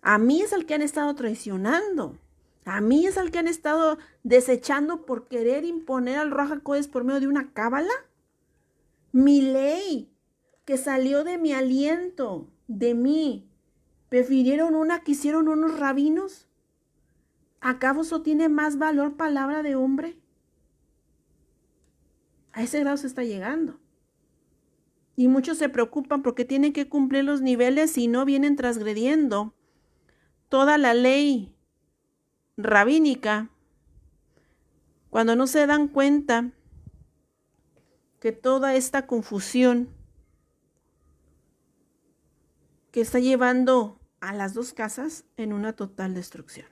A mí es al que han estado traicionando. A mí es al que han estado desechando por querer imponer al Ruach HaKodesh por medio de una cábala. Mi ley, que salió de mi aliento, de mí, prefirieron una que hicieron unos rabinos. ¿Acaso eso tiene más valor palabra de hombre? A ese grado se está llegando. Y muchos se preocupan porque tienen que cumplir los niveles y no vienen transgrediendo toda la ley rabínica. Cuando no se dan cuenta que toda esta confusión que está llevando a las 2 casas en una total destrucción.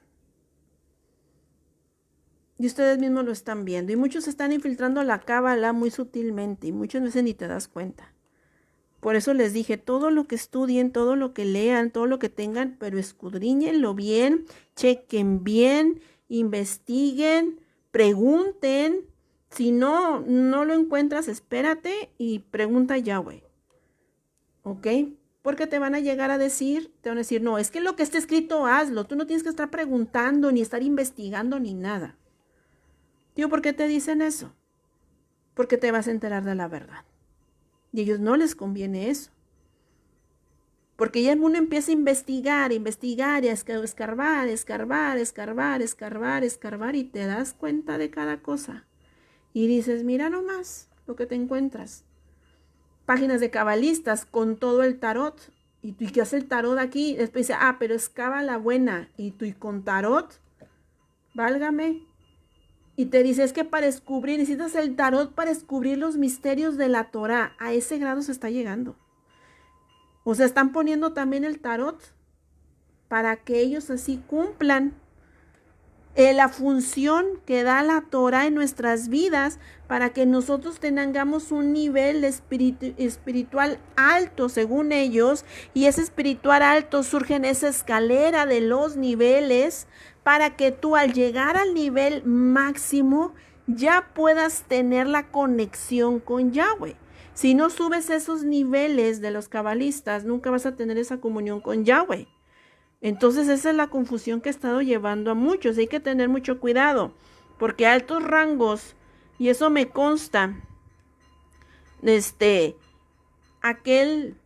Y ustedes mismos lo están viendo. Y muchos están infiltrando la cábala muy sutilmente. Y muchas veces ni te das cuenta. Por eso les dije, todo lo que estudien, todo lo que lean, todo lo que tengan, pero escudriñenlo bien, chequen bien, investiguen, pregunten. Si no lo encuentras, espérate y pregunta a Yahweh. ¿Ok? Porque te van a llegar a decir, no, es que lo que está escrito hazlo. Tú no tienes que estar preguntando, ni estar investigando, ni nada. Tío, ¿por qué te dicen eso? Porque te vas a enterar de la verdad. Y a ellos no les conviene eso. Porque ya uno empieza a investigar y a escarbar y te das cuenta de cada cosa. Y dices, mira nomás lo que te encuentras. Páginas de cabalistas con todo el tarot. ¿Y tú qué hace el tarot aquí? Después dice, pero es cábala buena. ¿Y tú y con tarot? Válgame. Y te dice, es que para descubrir, necesitas el tarot para descubrir los misterios de la Torá. A ese grado se está llegando. O sea, están poniendo también el tarot para que ellos así cumplan la función que da la Torá en nuestras vidas para que nosotros tengamos un nivel espiritual alto según ellos, y ese espiritual alto surge en esa escalera de los niveles para que tú al llegar al nivel máximo ya puedas tener la conexión con Yahweh. Si no subes esos niveles de los cabalistas, nunca vas a tener esa comunión con Yahweh. Entonces esa es la confusión que ha estado llevando a muchos. Hay que tener mucho cuidado, porque altos rangos, y eso me consta, aquel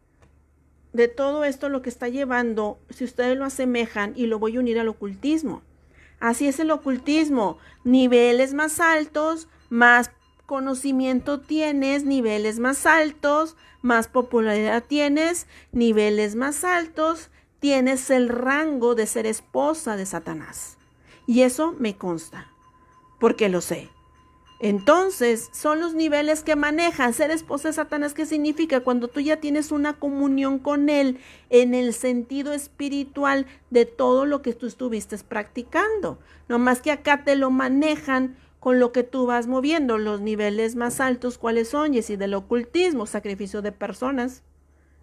de todo esto lo que está llevando, si ustedes lo asemejan, y lo voy a unir al ocultismo. Así es el ocultismo, niveles más altos, más conocimiento tienes, niveles más altos, más popularidad tienes, niveles más altos, tienes el rango de ser esposa de Satanás. Y eso me consta, porque lo sé. Entonces, son los niveles que manejan ser esposa de Satanás. ¿Qué significa? Cuando tú ya tienes una comunión con él en el sentido espiritual de todo lo que tú estuviste practicando. No más que acá te lo manejan con lo que tú vas moviendo. Los niveles más altos, ¿cuáles son? Y si del ocultismo, sacrificio de personas,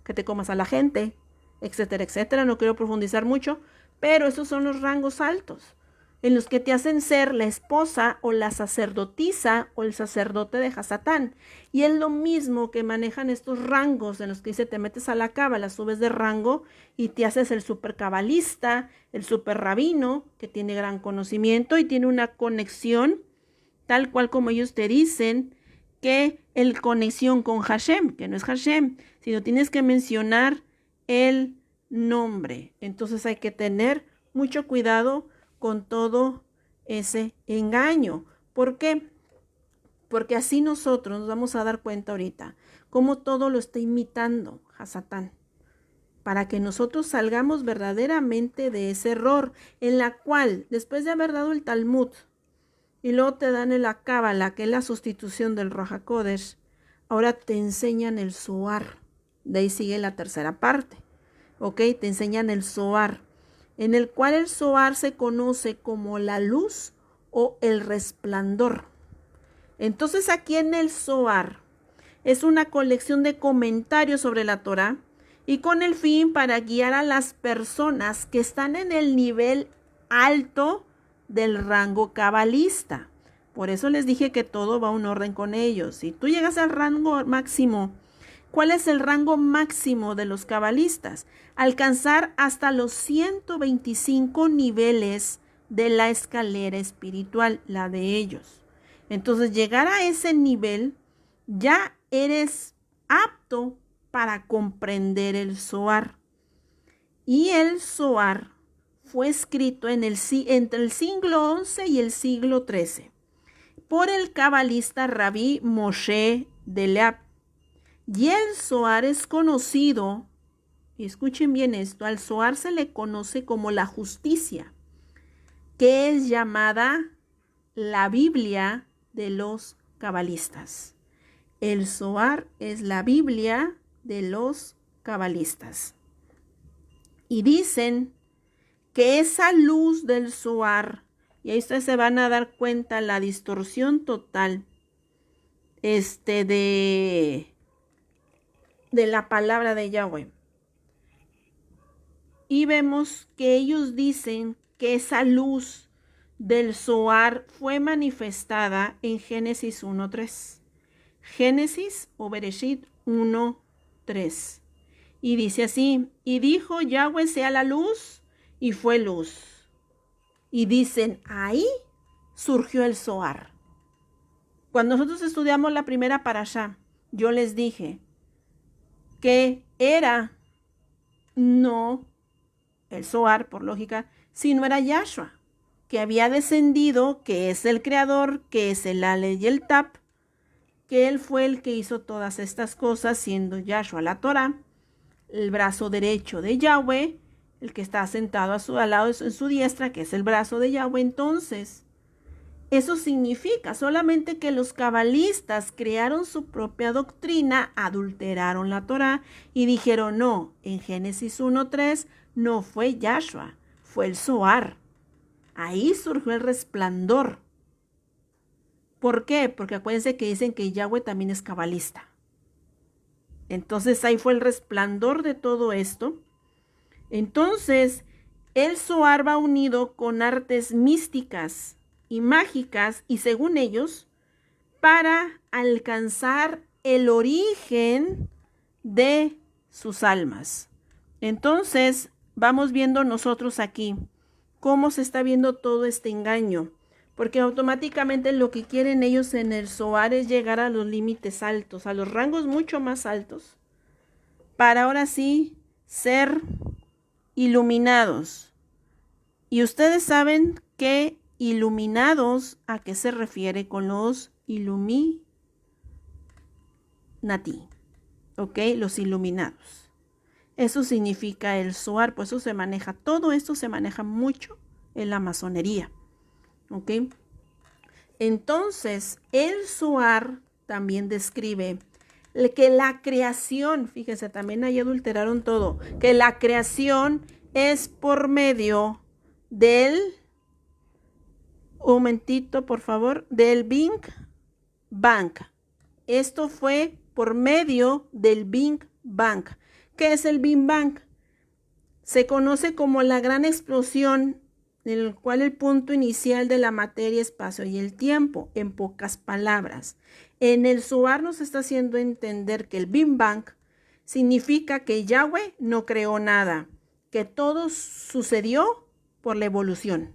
que te comas a la gente, etcétera, etcétera. No quiero profundizar mucho, pero esos son los rangos altos, en los que te hacen ser la esposa o la sacerdotisa o el sacerdote de Hasatán. Y es lo mismo que manejan estos rangos en los que dice te metes a la cábala, subes de rango y te haces el super cabalista, el super rabino, que tiene gran conocimiento y tiene una conexión, tal cual como ellos te dicen, que el conexión con Hashem, que no es Hashem, sino tienes que mencionar el nombre. Entonces hay que tener mucho cuidado con todo ese engaño. ¿Por qué? Porque así nosotros nos vamos a dar cuenta ahorita cómo todo lo está imitando a Satán, para que nosotros salgamos verdaderamente de ese error, en la cual, después de haber dado el Talmud, y luego te dan el Cábala, que es la sustitución del Ruach HaKodesh, ahora te enseñan el Zohar. De ahí sigue la tercera parte. ¿Ok? Te enseñan el Zohar, en el cual el Zohar se conoce como la luz o el resplandor. Entonces aquí en el Zohar es una colección de comentarios sobre la Torah y con el fin para guiar a las personas que están en el nivel alto del rango cabalista. Por eso les dije que todo va a un orden con ellos. Si tú llegas al rango máximo, ¿cuál es el rango máximo de los cabalistas? Alcanzar hasta los 125 niveles de la escalera espiritual, la de ellos. Entonces, llegar a ese nivel, ya eres apto para comprender el Zohar. Y el Zohar fue escrito entre el siglo XI y el siglo XIII por el cabalista Rabí Moshe de Leab. Y el Zohar es conocido, y escuchen bien esto, al Zohar se le conoce como la justicia, que es llamada la Biblia de los cabalistas. El Zohar es la Biblia de los cabalistas. Y dicen que esa luz del Zohar, y ahí ustedes se van a dar cuenta la distorsión total de la palabra de Yahweh. Y vemos que ellos dicen que esa luz del Zohar fue manifestada en Génesis 1:3. Génesis o Bereshit 1:3. Y dice así, y dijo Yahweh sea la luz, y fue luz. Y dicen, ahí surgió el Zohar. Cuando nosotros estudiamos la primera parashá, yo les dije que era no el Zohar, por lógica, sino era Yahshua, que había descendido, que es el creador, que es el Ale y el Tap, que él fue el que hizo todas estas cosas, siendo Yahshua la Torah, el brazo derecho de Yahweh, el que está sentado al lado en su diestra, que es el brazo de Yahweh. Entonces, eso significa solamente que los cabalistas crearon su propia doctrina, adulteraron la Torah y dijeron, no, en Génesis 1:3 no fue Yahshua, fue el Zohar. Ahí surgió el resplandor. ¿Por qué? Porque acuérdense que dicen que Yahweh también es cabalista. Entonces ahí fue el resplandor de todo esto. Entonces, el Zohar va unido con artes místicas y mágicas, y según ellos, para alcanzar el origen de sus almas. Entonces, vamos viendo nosotros aquí cómo se está viendo todo este engaño. Porque automáticamente lo que quieren ellos en el Zohar es llegar a los límites altos, a los rangos mucho más altos, para ahora sí ser iluminados. Y ustedes saben que iluminados, ¿a qué se refiere con los Illuminati? ¿Ok? Los iluminados. Eso significa el Zohar, pues eso se maneja, todo esto se maneja mucho en la masonería. ¿Ok? Entonces, el Zohar también describe que la creación, fíjense, también ahí adulteraron todo, que la creación es por medio del, un momentito por favor, del Big Bang. Esto fue por medio del Big Bang. ¿Qué es el Big Bang? Se conoce como la gran explosión en el cual el punto inicial de la materia, espacio y el tiempo, en pocas palabras. En el Zohar nos está haciendo entender que el Big Bang significa que Yahweh no creó nada, que todo sucedió por la evolución.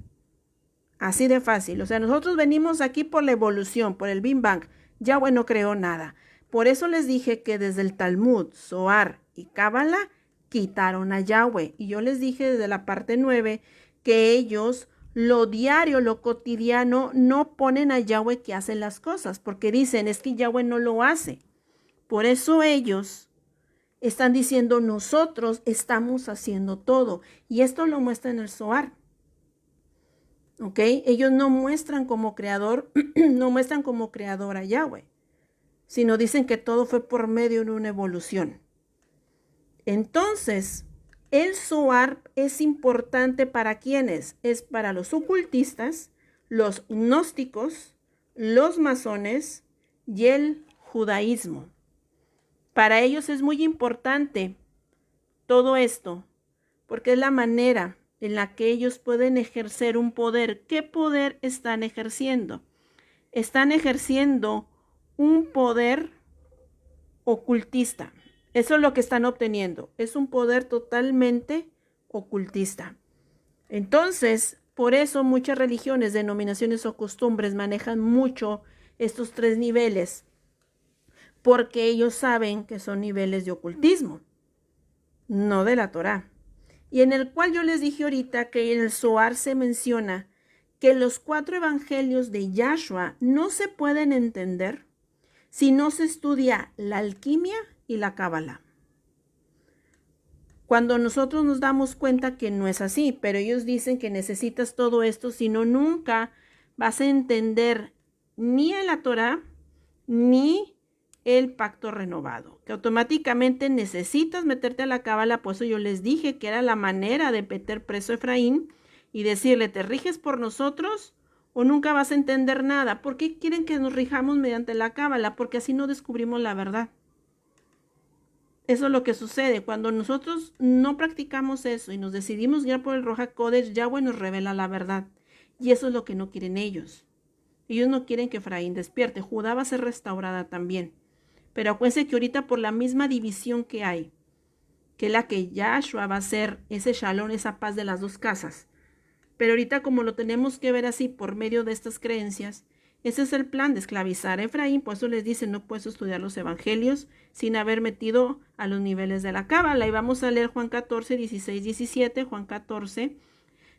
Así de fácil. O sea, nosotros venimos aquí por la evolución, por el Big Bang. Yahweh no creó nada. Por eso les dije que desde el Talmud, Zohar y Cábala quitaron a Yahweh. Y yo les dije desde la parte 9 que ellos, lo diario, lo cotidiano, no ponen a Yahweh que hace las cosas, porque dicen, es que Yahweh no lo hace. Por eso ellos están diciendo, nosotros estamos haciendo todo. Y esto lo muestra en el Zohar. ¿Ok? Ellos no muestran como creador, no muestran como creador a Yahweh, sino dicen que todo fue por medio de una evolución. Entonces, el Zohar es importante para quienes, es para los ocultistas, los gnósticos, los masones y el judaísmo. Para ellos es muy importante todo esto, porque es la manera en la que ellos pueden ejercer un poder. ¿Qué poder están ejerciendo? Están ejerciendo un poder ocultista. Eso es lo que están obteniendo. Es un poder totalmente ocultista. Entonces, por eso muchas religiones, denominaciones o costumbres manejan mucho estos tres niveles, porque ellos saben que son niveles de ocultismo, no de la Torá. Y en el cual yo les dije ahorita que en el Zohar se menciona que los 4 evangelios de Yahshua no se pueden entender si no se estudia la alquimia y la cábala. Cuando nosotros nos damos cuenta que no es así, pero ellos dicen que necesitas todo esto, si no nunca vas a entender ni en la Torá ni el pacto renovado, que automáticamente necesitas meterte a la cábala. Por eso yo les dije que era la manera de meter preso a Efraín y decirle, ¿te riges por nosotros o nunca vas a entender nada? ¿Por qué quieren que nos rijamos mediante la cábala? Porque así no descubrimos la verdad. Eso es lo que sucede. Cuando nosotros no practicamos eso y nos decidimos guiar por el Ruach HaKodesh, Yahweh nos revela la verdad. Y eso es lo que no quieren ellos. Ellos no quieren que Efraín despierte. Judá va a ser restaurada también. Pero acuérdense que ahorita por la misma división que hay, que la que Yahshua va a ser ese shalom, esa paz de las dos casas. Pero ahorita como lo tenemos que ver así por medio de estas creencias, ese es el plan de esclavizar a Efraín. Por eso les dicen, no puedes estudiar los evangelios sin haber metido a los niveles de la cábala. Y vamos a leer Juan 14, 16, 17. Juan 14,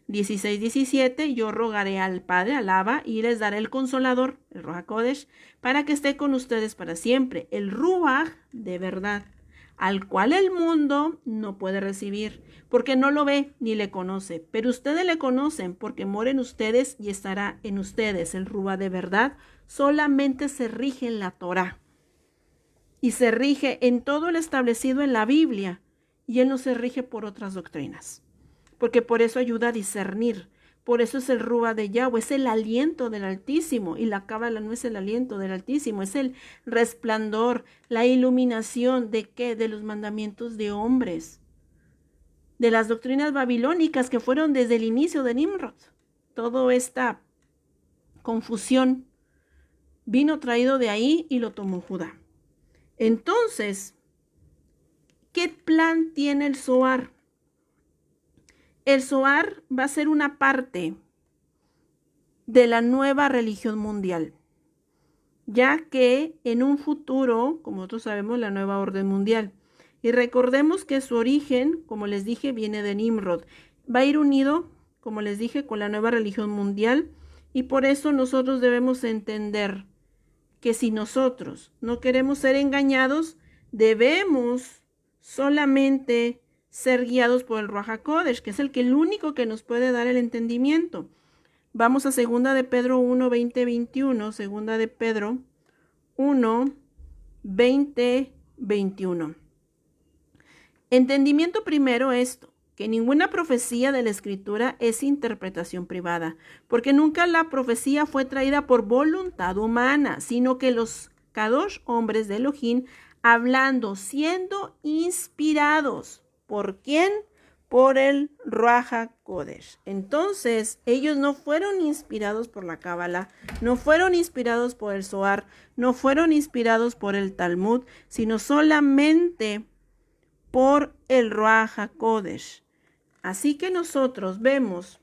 16, 17. Yo rogaré al Padre, al Abba, y les daré el Consolador, el Ruach HaKodesh, para que esté con ustedes para siempre. El Ruach de verdad, al cual el mundo no puede recibir, porque no lo ve ni le conoce. Pero ustedes le conocen, porque mora en ustedes y estará en ustedes. El Ruach de verdad solamente se rige en la Torá. Y se rige en todo lo establecido en la Biblia. Y él no se rige por otras doctrinas. Porque por eso ayuda a discernir. Por eso es el Ruach de Yahweh, es el aliento del Altísimo. Y la cábala no es el aliento del Altísimo, es el resplandor, la iluminación de ¿qué? De los mandamientos de hombres. De las doctrinas babilónicas que fueron desde el inicio de Nimrod. Toda esta confusión vino traído de ahí y lo tomó Judá. Entonces, ¿qué plan tiene el Zohar? El Zohar va a ser una parte de la nueva religión mundial, ya que en un futuro, como nosotros sabemos, la nueva orden mundial. Y recordemos que su origen, como les dije, viene de Nimrod. Va a ir unido, como les dije, con la nueva religión mundial, y por eso nosotros debemos entender que si nosotros no queremos ser engañados, debemos solamente ser guiados por el Ruach HaKodesh, que es el único que nos puede dar el entendimiento. Vamos a 2 de Pedro 1, 20, 21. 2 de Pedro 1, 20, 21. Entendimiento primero esto, que ninguna profecía de la Escritura es interpretación privada, porque nunca la profecía fue traída por voluntad humana, sino que los Kadosh hombres de Elohim, hablando, siendo inspirados. ¿Por quién? Por el Ruach HaKodesh. Entonces, ellos no fueron inspirados por la Cábala, no fueron inspirados por el Zohar, no fueron inspirados por el Talmud, sino solamente por el Ruach HaKodesh. Así que nosotros vemos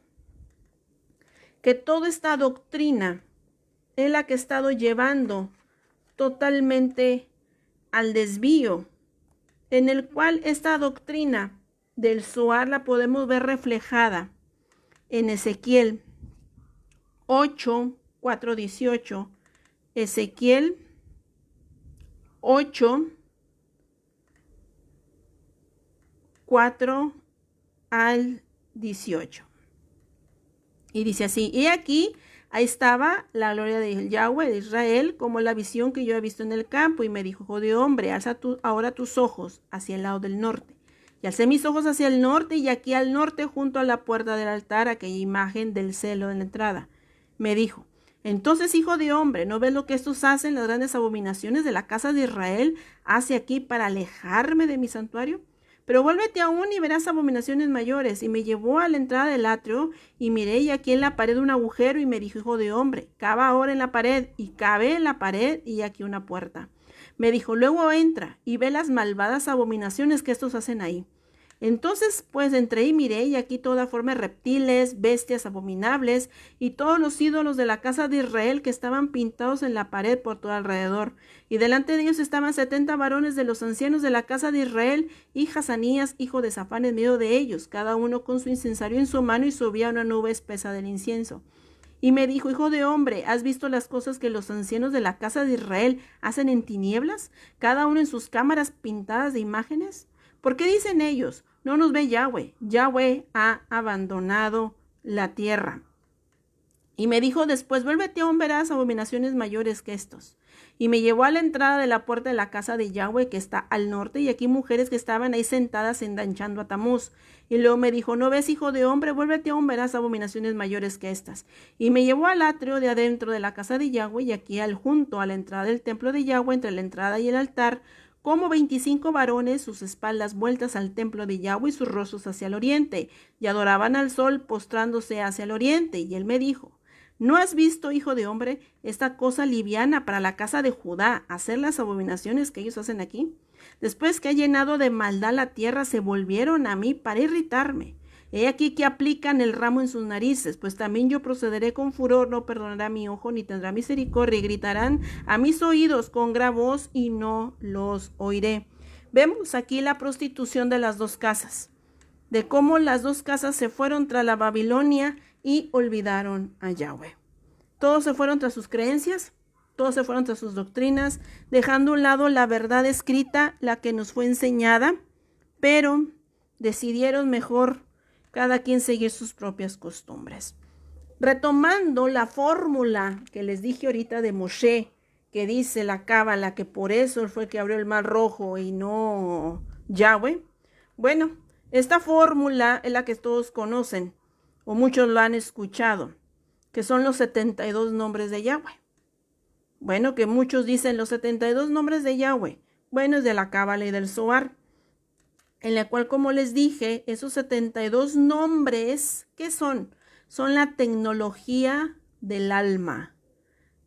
que toda esta doctrina es la que ha estado llevando totalmente al desvío, en el cual esta doctrina del Zohar la podemos ver reflejada en Ezequiel 8, 4, 18, Ezequiel 8, 4 al 18. Y dice así, y aquí, ahí estaba la gloria de Yahweh de Israel, como la visión que yo he visto en el campo, y me dijo, hijo de hombre, alza ahora tus ojos hacia el lado del norte. Y alcé mis ojos hacia el norte, y aquí al norte, junto a la puerta del altar, aquella imagen del celo en la entrada. Me dijo, entonces, hijo de hombre, ¿no ves lo que estos hacen, las grandes abominaciones de la casa de Israel, hace aquí para alejarme de mi santuario? Pero vuélvete aún y verás abominaciones mayores. Y me llevó a la entrada del atrio, y miré, y aquí en la pared un agujero, y me dijo, hijo de hombre, cava ahora en la pared. Y cavé en la pared, y aquí una puerta. Me dijo, luego entra, y ve las malvadas abominaciones que estos hacen ahí. Entonces, pues, entré y miré, y aquí toda forma de reptiles, bestias abominables, y todos los ídolos de la casa de Israel que estaban pintados en la pared por todo alrededor. Y delante de ellos estaban 70 varones de los ancianos de la casa de Israel, y Hazanías, hijo de Safán, en medio de ellos, cada uno con su incensario en su mano, y subía una nube espesa del incienso. Y me dijo, hijo de hombre, ¿has visto las cosas que los ancianos de la casa de Israel hacen en tinieblas, cada uno en sus cámaras pintadas de imágenes? ¿Por qué dicen ellos, no nos ve Yahweh? Yahweh ha abandonado la tierra. Y me dijo después, vuélvete aún, verás abominaciones mayores que estos. Y me llevó a la entrada de la puerta de la casa de Yahweh, que está al norte, y aquí mujeres que estaban ahí sentadas enganchando a Tamuz. Y luego me dijo, ¿no ves, hijo de hombre? Vuélvete aún, verás abominaciones mayores que estas. Y me llevó al atrio de adentro de la casa de Yahweh, y aquí junto a la entrada del templo de Yahweh, entre la entrada y el altar, como 25 varones, sus espaldas vueltas al templo de Yahweh y sus rostros hacia el oriente, y adoraban al sol postrándose hacia el oriente. Y él me dijo, ¿no has visto, hijo de hombre, esta cosa liviana para la casa de Judá, hacer las abominaciones que ellos hacen aquí? Después que ha llenado de maldad la tierra, se volvieron a mí para irritarme. He aquí que aplican el ramo en sus narices, pues también yo procederé con furor, no perdonará mi ojo, ni tendrá misericordia, y gritarán a mis oídos con gran voz, y no los oiré. Vemos aquí la prostitución de las dos casas, de cómo las dos casas se fueron tras la Babilonia y olvidaron a Yahweh. Todos se fueron tras sus creencias, todos se fueron tras sus doctrinas, dejando a un lado la verdad escrita, la que nos fue enseñada, pero decidieron mejor cada quien seguir sus propias costumbres. Retomando la fórmula que les dije ahorita de Moshe, que dice la Cábala que por eso fue que abrió el mar rojo y no Yahweh. Bueno, esta fórmula es la que todos conocen, o muchos lo han escuchado, que son los 72 nombres de Yahweh. Bueno, que muchos dicen los 72 nombres de Yahweh. Bueno, es de la Cábala y del Zohar, en la cual, como les dije, esos 72 nombres, ¿qué son? Son la tecnología del alma.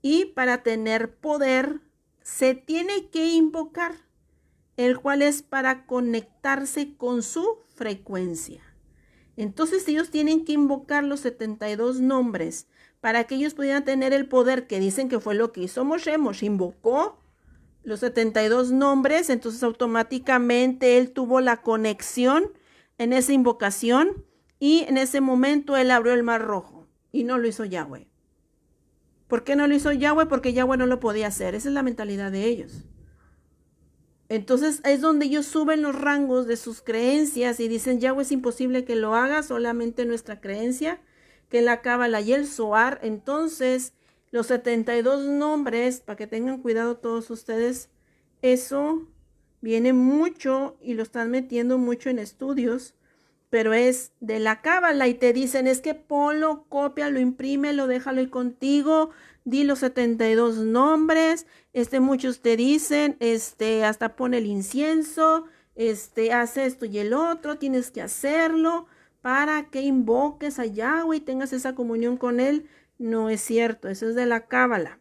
Y para tener poder, se tiene que invocar, el cual es para conectarse con su frecuencia. Entonces ellos tienen que invocar los 72 nombres para que ellos pudieran tener el poder que dicen que fue lo que hizo Moshe. Moshe invocó los 72 nombres, entonces automáticamente él tuvo la conexión en esa invocación y en ese momento él abrió el mar rojo y no lo hizo Yahweh. ¿Por qué no lo hizo Yahweh? Porque Yahweh no lo podía hacer. Esa es la mentalidad de ellos. Entonces es donde ellos suben los rangos de sus creencias y dicen, Yahweh es imposible que lo haga, solamente nuestra creencia, que la Cábala y el Zohar. Entonces los 72 nombres, para que tengan cuidado todos ustedes, eso viene mucho y lo están metiendo mucho en estudios, pero es de la Cábala y te dicen, es que ponlo, cópialo, imprímelo, déjalo ahí contigo, di los 72 nombres, muchos te dicen, hasta pone el incienso, hace esto y el otro, tienes que hacerlo para que invoques a Yahweh y tengas esa comunión con él. No es cierto, eso es de la Cábala.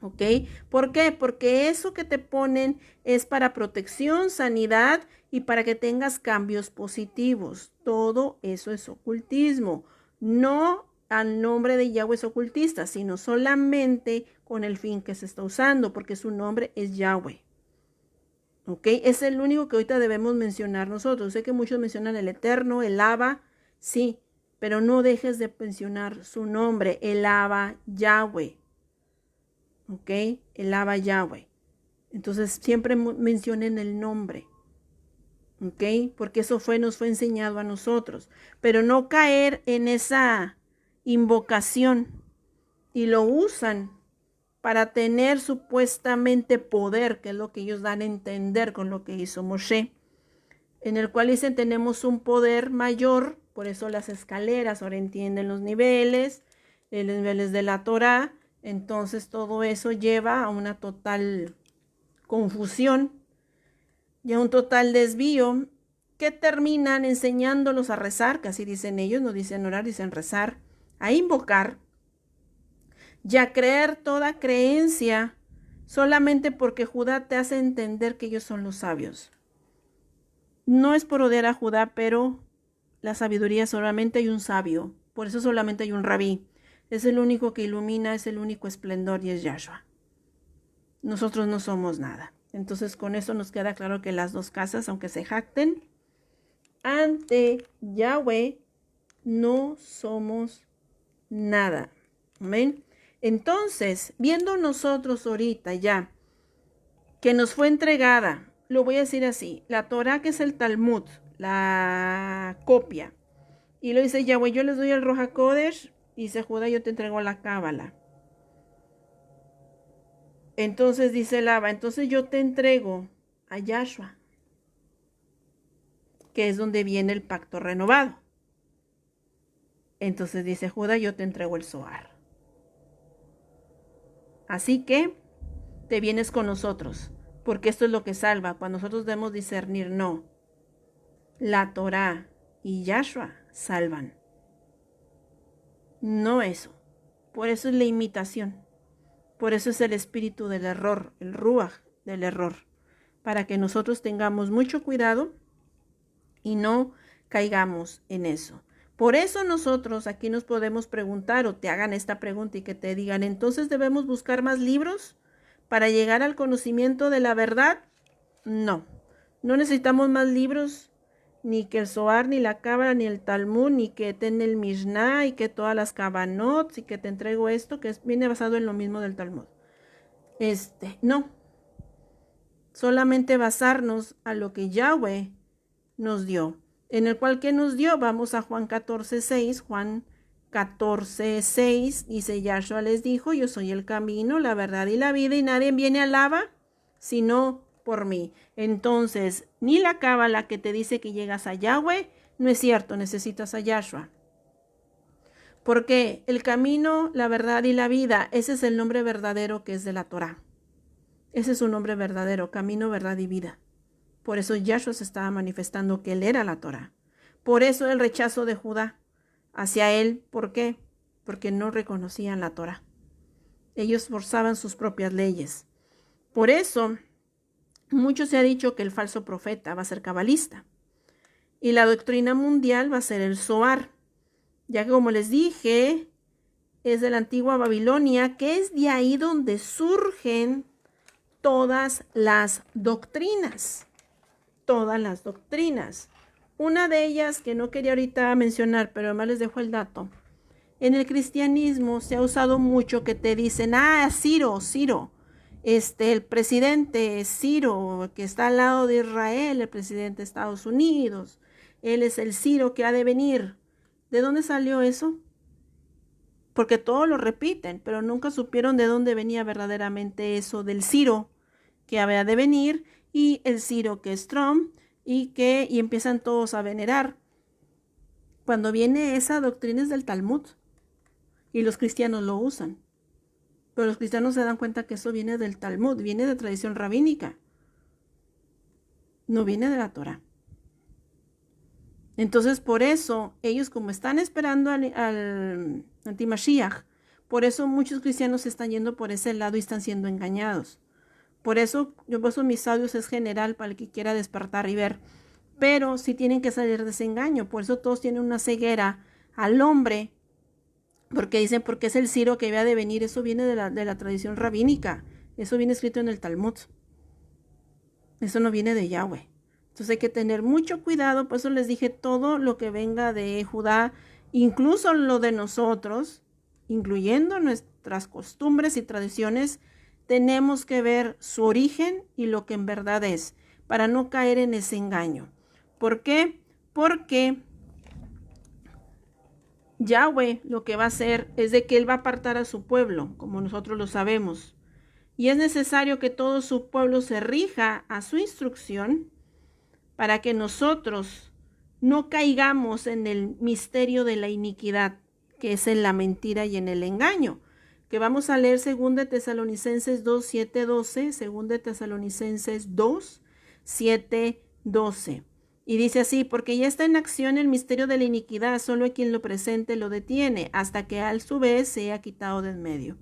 ¿Ok? ¿Por qué? Porque eso que te ponen es para protección, sanidad y para que tengas cambios positivos. Todo eso es ocultismo. No al nombre de Yahweh es ocultista, sino solamente con el fin que se está usando, porque su nombre es Yahweh. ¿Ok? Es el único que ahorita debemos mencionar nosotros. Sé que muchos mencionan el Eterno, el Abba, sí, pero no dejes de mencionar su nombre, el Abba Yahweh. ¿Ok? El Abba Yahweh. Entonces siempre mencionen el nombre. ¿Ok? Porque eso nos fue enseñado a nosotros. Pero no caer en esa invocación y lo usan para tener supuestamente poder, que es lo que ellos dan a entender con lo que hizo Moshe, en el cual dicen tenemos un poder mayor, por eso las escaleras, ahora entienden los niveles de la Torá. Entonces todo eso lleva a una total confusión y a un total desvío que terminan enseñándolos a rezar, que así dicen ellos, no dicen orar, dicen rezar, a invocar y a creer toda creencia solamente porque Judá te hace entender que ellos son los sabios. No es por odiar a Judá, pero la sabiduría solamente hay un sabio, por eso solamente hay un rabí. Es el único que ilumina, es el único esplendor y es Yahshua. Nosotros no somos nada. Entonces con eso nos queda claro que las dos casas, aunque se jacten, ante Yahweh no somos nada. Amén. Entonces, viendo nosotros ahorita ya que nos fue entregada, lo voy a decir así, la Torah que es el Talmud, la copia, y lo dice Yahweh, yo les doy el Roja Kodesh, y dice Judá, yo te entrego la Cábala. Entonces dice el Abba, entonces yo te entrego a Yahshua, que es donde viene el pacto renovado. Entonces dice Judá, yo te entrego el Zohar. Así que te vienes con nosotros, porque esto es lo que salva. Cuando nosotros debemos discernir, no. La Torá y Yahshua salvan. No eso. Por eso es la imitación. Por eso es el espíritu del error, el ruaj del error. Para que nosotros tengamos mucho cuidado y no caigamos en eso. Por eso nosotros aquí nos podemos preguntar o te hagan esta pregunta y que te digan, entonces debemos buscar más libros para llegar al conocimiento de la verdad. No, no necesitamos más libros, ni que el Zohar, ni la Cábala, ni el Talmud, ni que ten el Mishnah y que todas las Kabanot y que te entrego esto que viene basado en lo mismo del Talmud. No, solamente basarnos a lo que Yahweh nos dio, en el cual que nos dio, vamos a Juan 14:6, Juan 14:6, dice Yahshua les dijo, yo soy el camino, la verdad y la vida, y nadie viene al Abba sino por mí. Entonces, ni la Cábala que te dice que llegas a Yahweh, no es cierto, necesitas a Yahshua. Porque el camino, la verdad y la vida, ese es el nombre verdadero que es de la Torá. Ese es su nombre verdadero, camino, verdad y vida. Por eso Yahshua se estaba manifestando que él era la Torá. Por eso el rechazo de Judá hacia él. ¿Por qué? Porque no reconocían la Torá. Ellos forzaban sus propias leyes. Por eso, mucho se ha dicho que el falso profeta va a ser cabalista. Y la doctrina mundial va a ser el Zohar, ya que como les dije, es de la antigua Babilonia, que es de ahí donde surgen todas las doctrinas. Todas las doctrinas. Una de ellas que no quería ahorita mencionar, pero además les dejo el dato. En el cristianismo se ha usado mucho que te dicen, Ciro, el presidente Ciro, que está al lado de Israel, el presidente de Estados Unidos, él es el Ciro que ha de venir. ¿De dónde salió eso? Porque todos lo repiten, pero nunca supieron de dónde venía verdaderamente eso del Ciro que había de venir y el Ciro que es Trump y empiezan todos a venerar. Cuando viene esa doctrina es del Talmud y los cristianos lo usan. Pero los cristianos se dan cuenta que eso viene del Talmud, viene de tradición rabínica. No viene de la Torah. Entonces, por eso, ellos como están esperando al anti-Mashiach, por eso muchos cristianos se están yendo por ese lado y están siendo engañados. Por eso mis audios es general para el que quiera despertar y ver. Pero sí tienen que salir de ese engaño. Por eso todos tienen una ceguera al hombre. Porque dicen, porque es el Ciro que había de venir. Eso viene de la tradición rabínica. Eso viene escrito en el Talmud. Eso no viene de Yahweh. Entonces hay que tener mucho cuidado. Por eso les dije todo lo que venga de Judá, incluso lo de nosotros, incluyendo nuestras costumbres y tradiciones, tenemos que ver su origen y lo que en verdad es, para no caer en ese engaño. ¿Por qué? Porque Yahweh lo que va a hacer es de que Él va a apartar a su pueblo, como nosotros lo sabemos. Y es necesario que todo su pueblo se rija a su instrucción para que nosotros no caigamos en el misterio de la iniquidad, que es en la mentira y en el engaño. Que vamos a leer 2 Tesalonicenses 2, 7, 12, 2 Tesalonicenses 2, 7, 12. Y dice así, porque ya está en acción el misterio de la iniquidad, solo a quien lo presente lo detiene, hasta que a su vez sea quitado de en medio.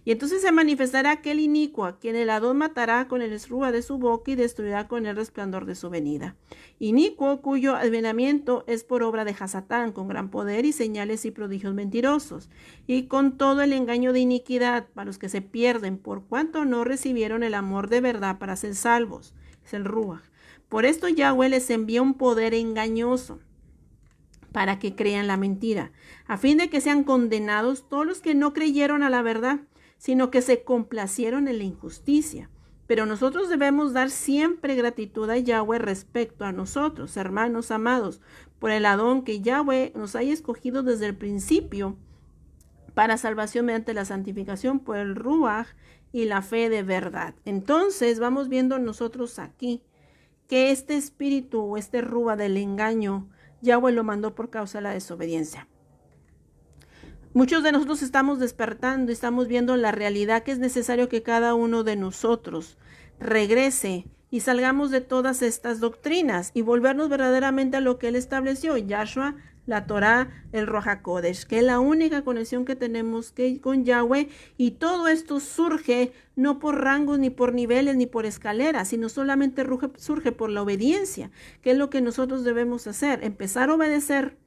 Y entonces se manifestará aquel inicuo, a quien el Adón matará con el esrúa de su boca y destruirá con el resplandor de su venida. Inicuo cuyo advenimiento es por obra de Hasatán, con gran poder y señales y prodigios mentirosos, y con todo el engaño de iniquidad para los que se pierden, por cuanto no recibieron el amor de verdad para ser salvos. Es el Ruach. Por esto Yahweh les envía un poder engañoso para que crean la mentira, a fin de que sean condenados todos los que no creyeron a la verdad, sino que se complacieron en la injusticia. Pero nosotros debemos dar siempre gratitud a Yahweh respecto a nosotros, hermanos amados, por el Adón que Yahweh nos haya escogido desde el principio para salvación mediante la santificación por el Ruach y la fe de verdad. Entonces vamos viendo nosotros aquí que este espíritu o este Ruach del engaño, Yahweh lo mandó por causa de la desobediencia. Muchos de nosotros estamos despertando y estamos viendo la realidad que es necesario que cada uno de nosotros regrese y salgamos de todas estas doctrinas y volvernos verdaderamente a lo que Él estableció, Yahshua, la Torah, el Ruach HaKodesh, que es la única conexión que tenemos con Yahweh, y todo esto surge no por rangos, ni por niveles, ni por escaleras, sino solamente surge por la obediencia, que es lo que nosotros debemos hacer, empezar a obedecer,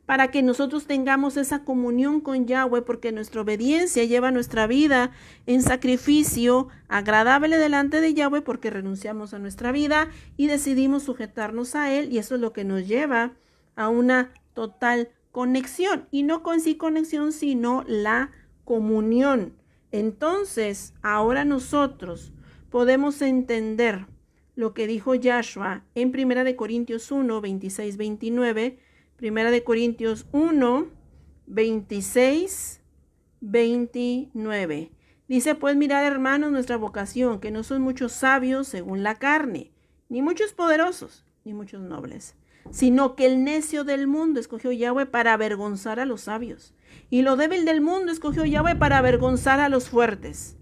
para que nosotros tengamos esa comunión con Yahweh, porque nuestra obediencia lleva nuestra vida en sacrificio agradable delante de Yahweh, porque renunciamos a nuestra vida y decidimos sujetarnos a Él, y eso es lo que nos lleva a una total conexión, y no con sí conexión, sino la comunión. Entonces, ahora nosotros podemos entender lo que dijo Yahshua en 1 Corintios 1, 26, 29, 1 Corintios 1, 26, 29. Dice, pues mirad, hermanos, nuestra vocación, que no son muchos sabios según la carne, ni muchos poderosos, ni muchos nobles, sino que el necio del mundo escogió Yahweh para avergonzar a los sabios, y lo débil del mundo escogió Yahweh para avergonzar a los fuertes.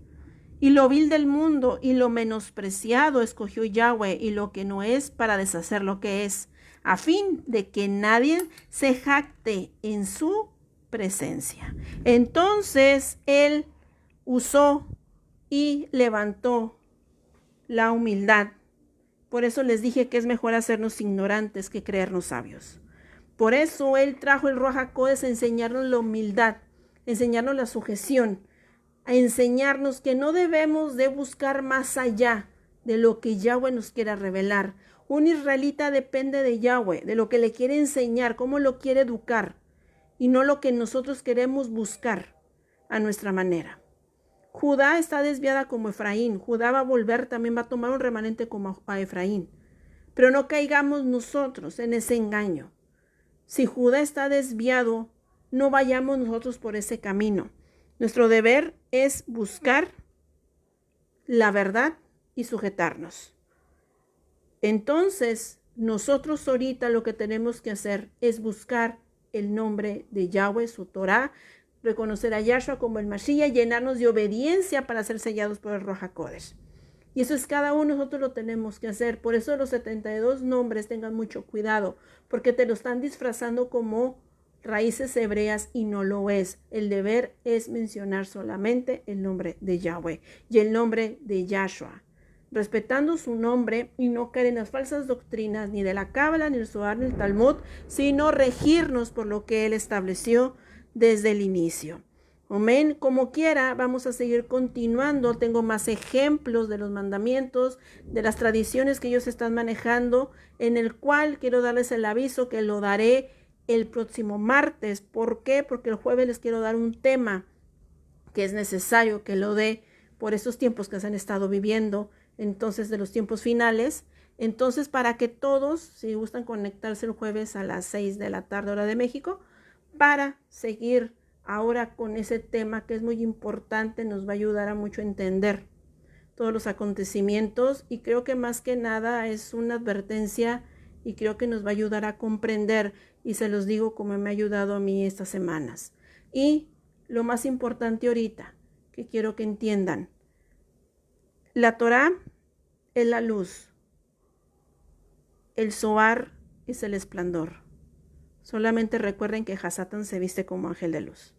Y lo vil del mundo y lo menospreciado escogió Yahweh, y lo que no es, para deshacer lo que es, a fin de que nadie se jacte en su presencia. Entonces Él usó y levantó la humildad, Por eso les dije que es mejor hacernos ignorantes que creernos sabios. Por eso Él trajo el Ruach HaKodesh a enseñarnos la humildad, a enseñarnos la sujeción, a enseñarnos que no debemos de buscar más allá de lo que Yahweh nos quiera revelar. Un israelita depende de Yahweh, de lo que le quiere enseñar, cómo lo quiere educar, y no lo que nosotros queremos buscar a nuestra manera. Judá está desviada como Efraín. Judá va a volver, también va a tomar un remanente como a Efraín. Pero no caigamos nosotros en ese engaño. Si Judá está desviado, no vayamos nosotros por ese camino. Nuestro deber es buscar la verdad y sujetarnos. Entonces, nosotros ahorita lo que tenemos que hacer es buscar el nombre de Yahweh, su Torah, reconocer a Yahshua como el Mashiach, llenarnos de obediencia para ser sellados por el Ruach HaKodesh. Y eso es cada uno, nosotros lo tenemos que hacer. Por eso los 72 nombres, tengan mucho cuidado, porque te lo están disfrazando como raíces hebreas y no lo es. El deber es mencionar solamente el nombre de Yahweh y el nombre de Yahshua, respetando su nombre y no caer en las falsas doctrinas ni de la Cábala, ni el Zohar, ni el Talmud, sino regirnos por lo que Él estableció desde el inicio. Amén. Como quiera, vamos a seguir continuando. Tengo más ejemplos de los mandamientos, de las tradiciones que ellos están manejando, en el cual quiero darles el aviso que lo daré el próximo martes. ¿Por qué? Porque el jueves les quiero dar un tema que es necesario que lo dé por estos tiempos que se han estado viviendo, entonces de los tiempos finales. Entonces, para que todos, si gustan conectarse el jueves a las 6 de la tarde, hora de México, para seguir ahora con ese tema que es muy importante, nos va a ayudar a mucho a entender todos los acontecimientos, y creo que más que nada es una advertencia y creo que nos va a ayudar a comprender, y se los digo como me ha ayudado a mí estas semanas. Y lo más importante ahorita que quiero que entiendan, la Torah es la luz, el Zohar es el esplendor. Solamente recuerden que Hasatán se viste como ángel de luz.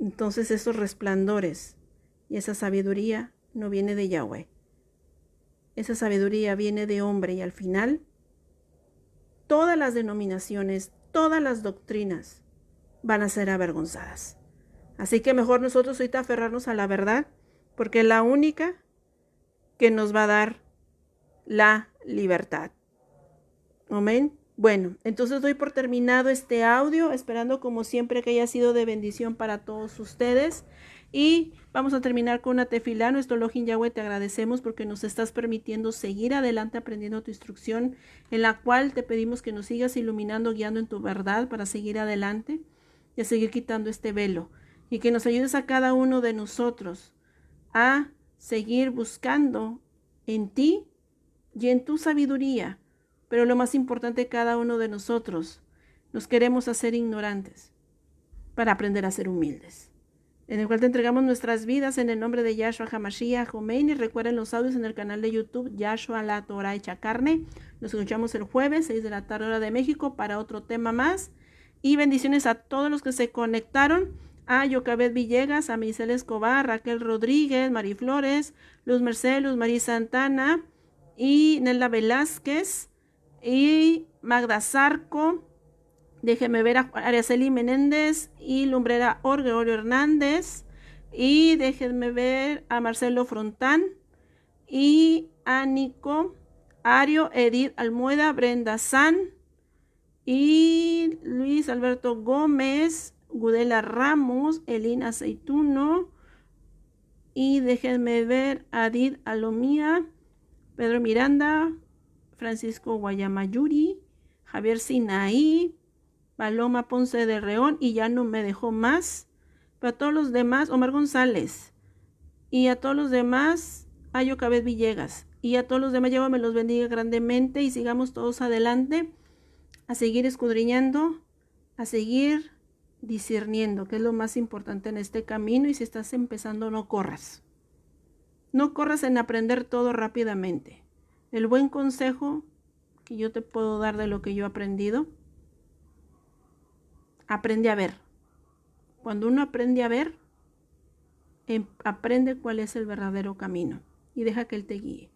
Entonces esos resplandores y esa sabiduría no viene de Yahweh. Esa sabiduría viene de hombre, y al final todas las denominaciones, todas las doctrinas van a ser avergonzadas. Así que mejor nosotros ahorita aferrarnos a la verdad, porque es la única que nos va a dar la libertad. Amén. Bueno, entonces doy por terminado este audio, esperando como siempre que haya sido de bendición para todos ustedes. Y vamos a terminar con una tefilá. Nuestro Elohim Yahweh, te agradecemos porque nos estás permitiendo seguir adelante aprendiendo tu instrucción, en la cual te pedimos que nos sigas iluminando, guiando en tu verdad para seguir adelante y a seguir quitando este velo. Y que nos ayudes a cada uno de nosotros a seguir buscando en ti y en tu sabiduría. Pero lo más importante, cada uno de nosotros nos queremos hacer ignorantes para aprender a ser humildes, en el cual te entregamos nuestras vidas en el nombre de Yahshua HaMashiach Jomein. Y recuerden los audios en el canal de YouTube Yahshua la Torah hecha carne. Nos escuchamos el jueves 6 de la tarde, hora de México, para otro tema más. Y bendiciones a todos los que se conectaron: a Yocabet Villegas, a Michelle Escobar, Raquel Rodríguez, Mari Flores, Luz Merced, Luz María Santana y Nelda Velázquez y Magda Zarco. Déjeme ver a Araceli Menéndez y Lumbrera Gregorio Hernández. Y déjenme ver a Marcelo Frontán y a Nico Ario, Edith Almueda, Brenda San y Luis Alberto Gómez, Gudela Ramos, Elina Aceituno. Y déjenme ver a Adid Alomía, Pedro Miranda, Francisco Guayamayuri, Javier Sinaí, Paloma Ponce de Reón, y ya no me dejó más. Para todos los demás, Omar González. Y a todos los demás, a Yocabet Villegas. Y a todos los demás, Yahweh me los bendiga grandemente, y sigamos todos adelante a seguir escudriñando, a seguir discerniendo, que es lo más importante en este camino. Y si estás empezando, no corras. No corras en aprender todo rápidamente. El buen consejo que yo te puedo dar de lo que yo he aprendido: aprende a ver. Cuando uno aprende a ver, aprende cuál es el verdadero camino y deja que Él te guíe.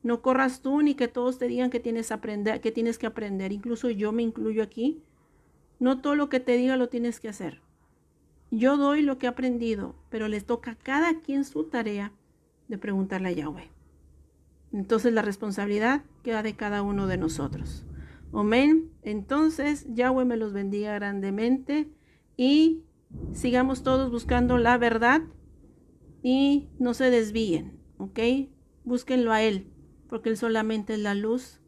No corras tú ni que todos te digan que tienes que aprender. Incluso yo me incluyo aquí. No todo lo que te diga lo tienes que hacer. Yo doy lo que he aprendido, pero les toca a cada quien su tarea de preguntarle a Yahweh. Entonces la responsabilidad queda de cada uno de nosotros. Amén. Entonces Yahweh me los bendiga grandemente y sigamos todos buscando la verdad y no se desvíen, ¿ok? Búsquenlo a Él, porque Él solamente es la luz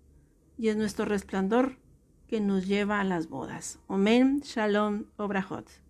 y es nuestro resplandor que nos lleva a las bodas. Amén. Shalom. Obrajot.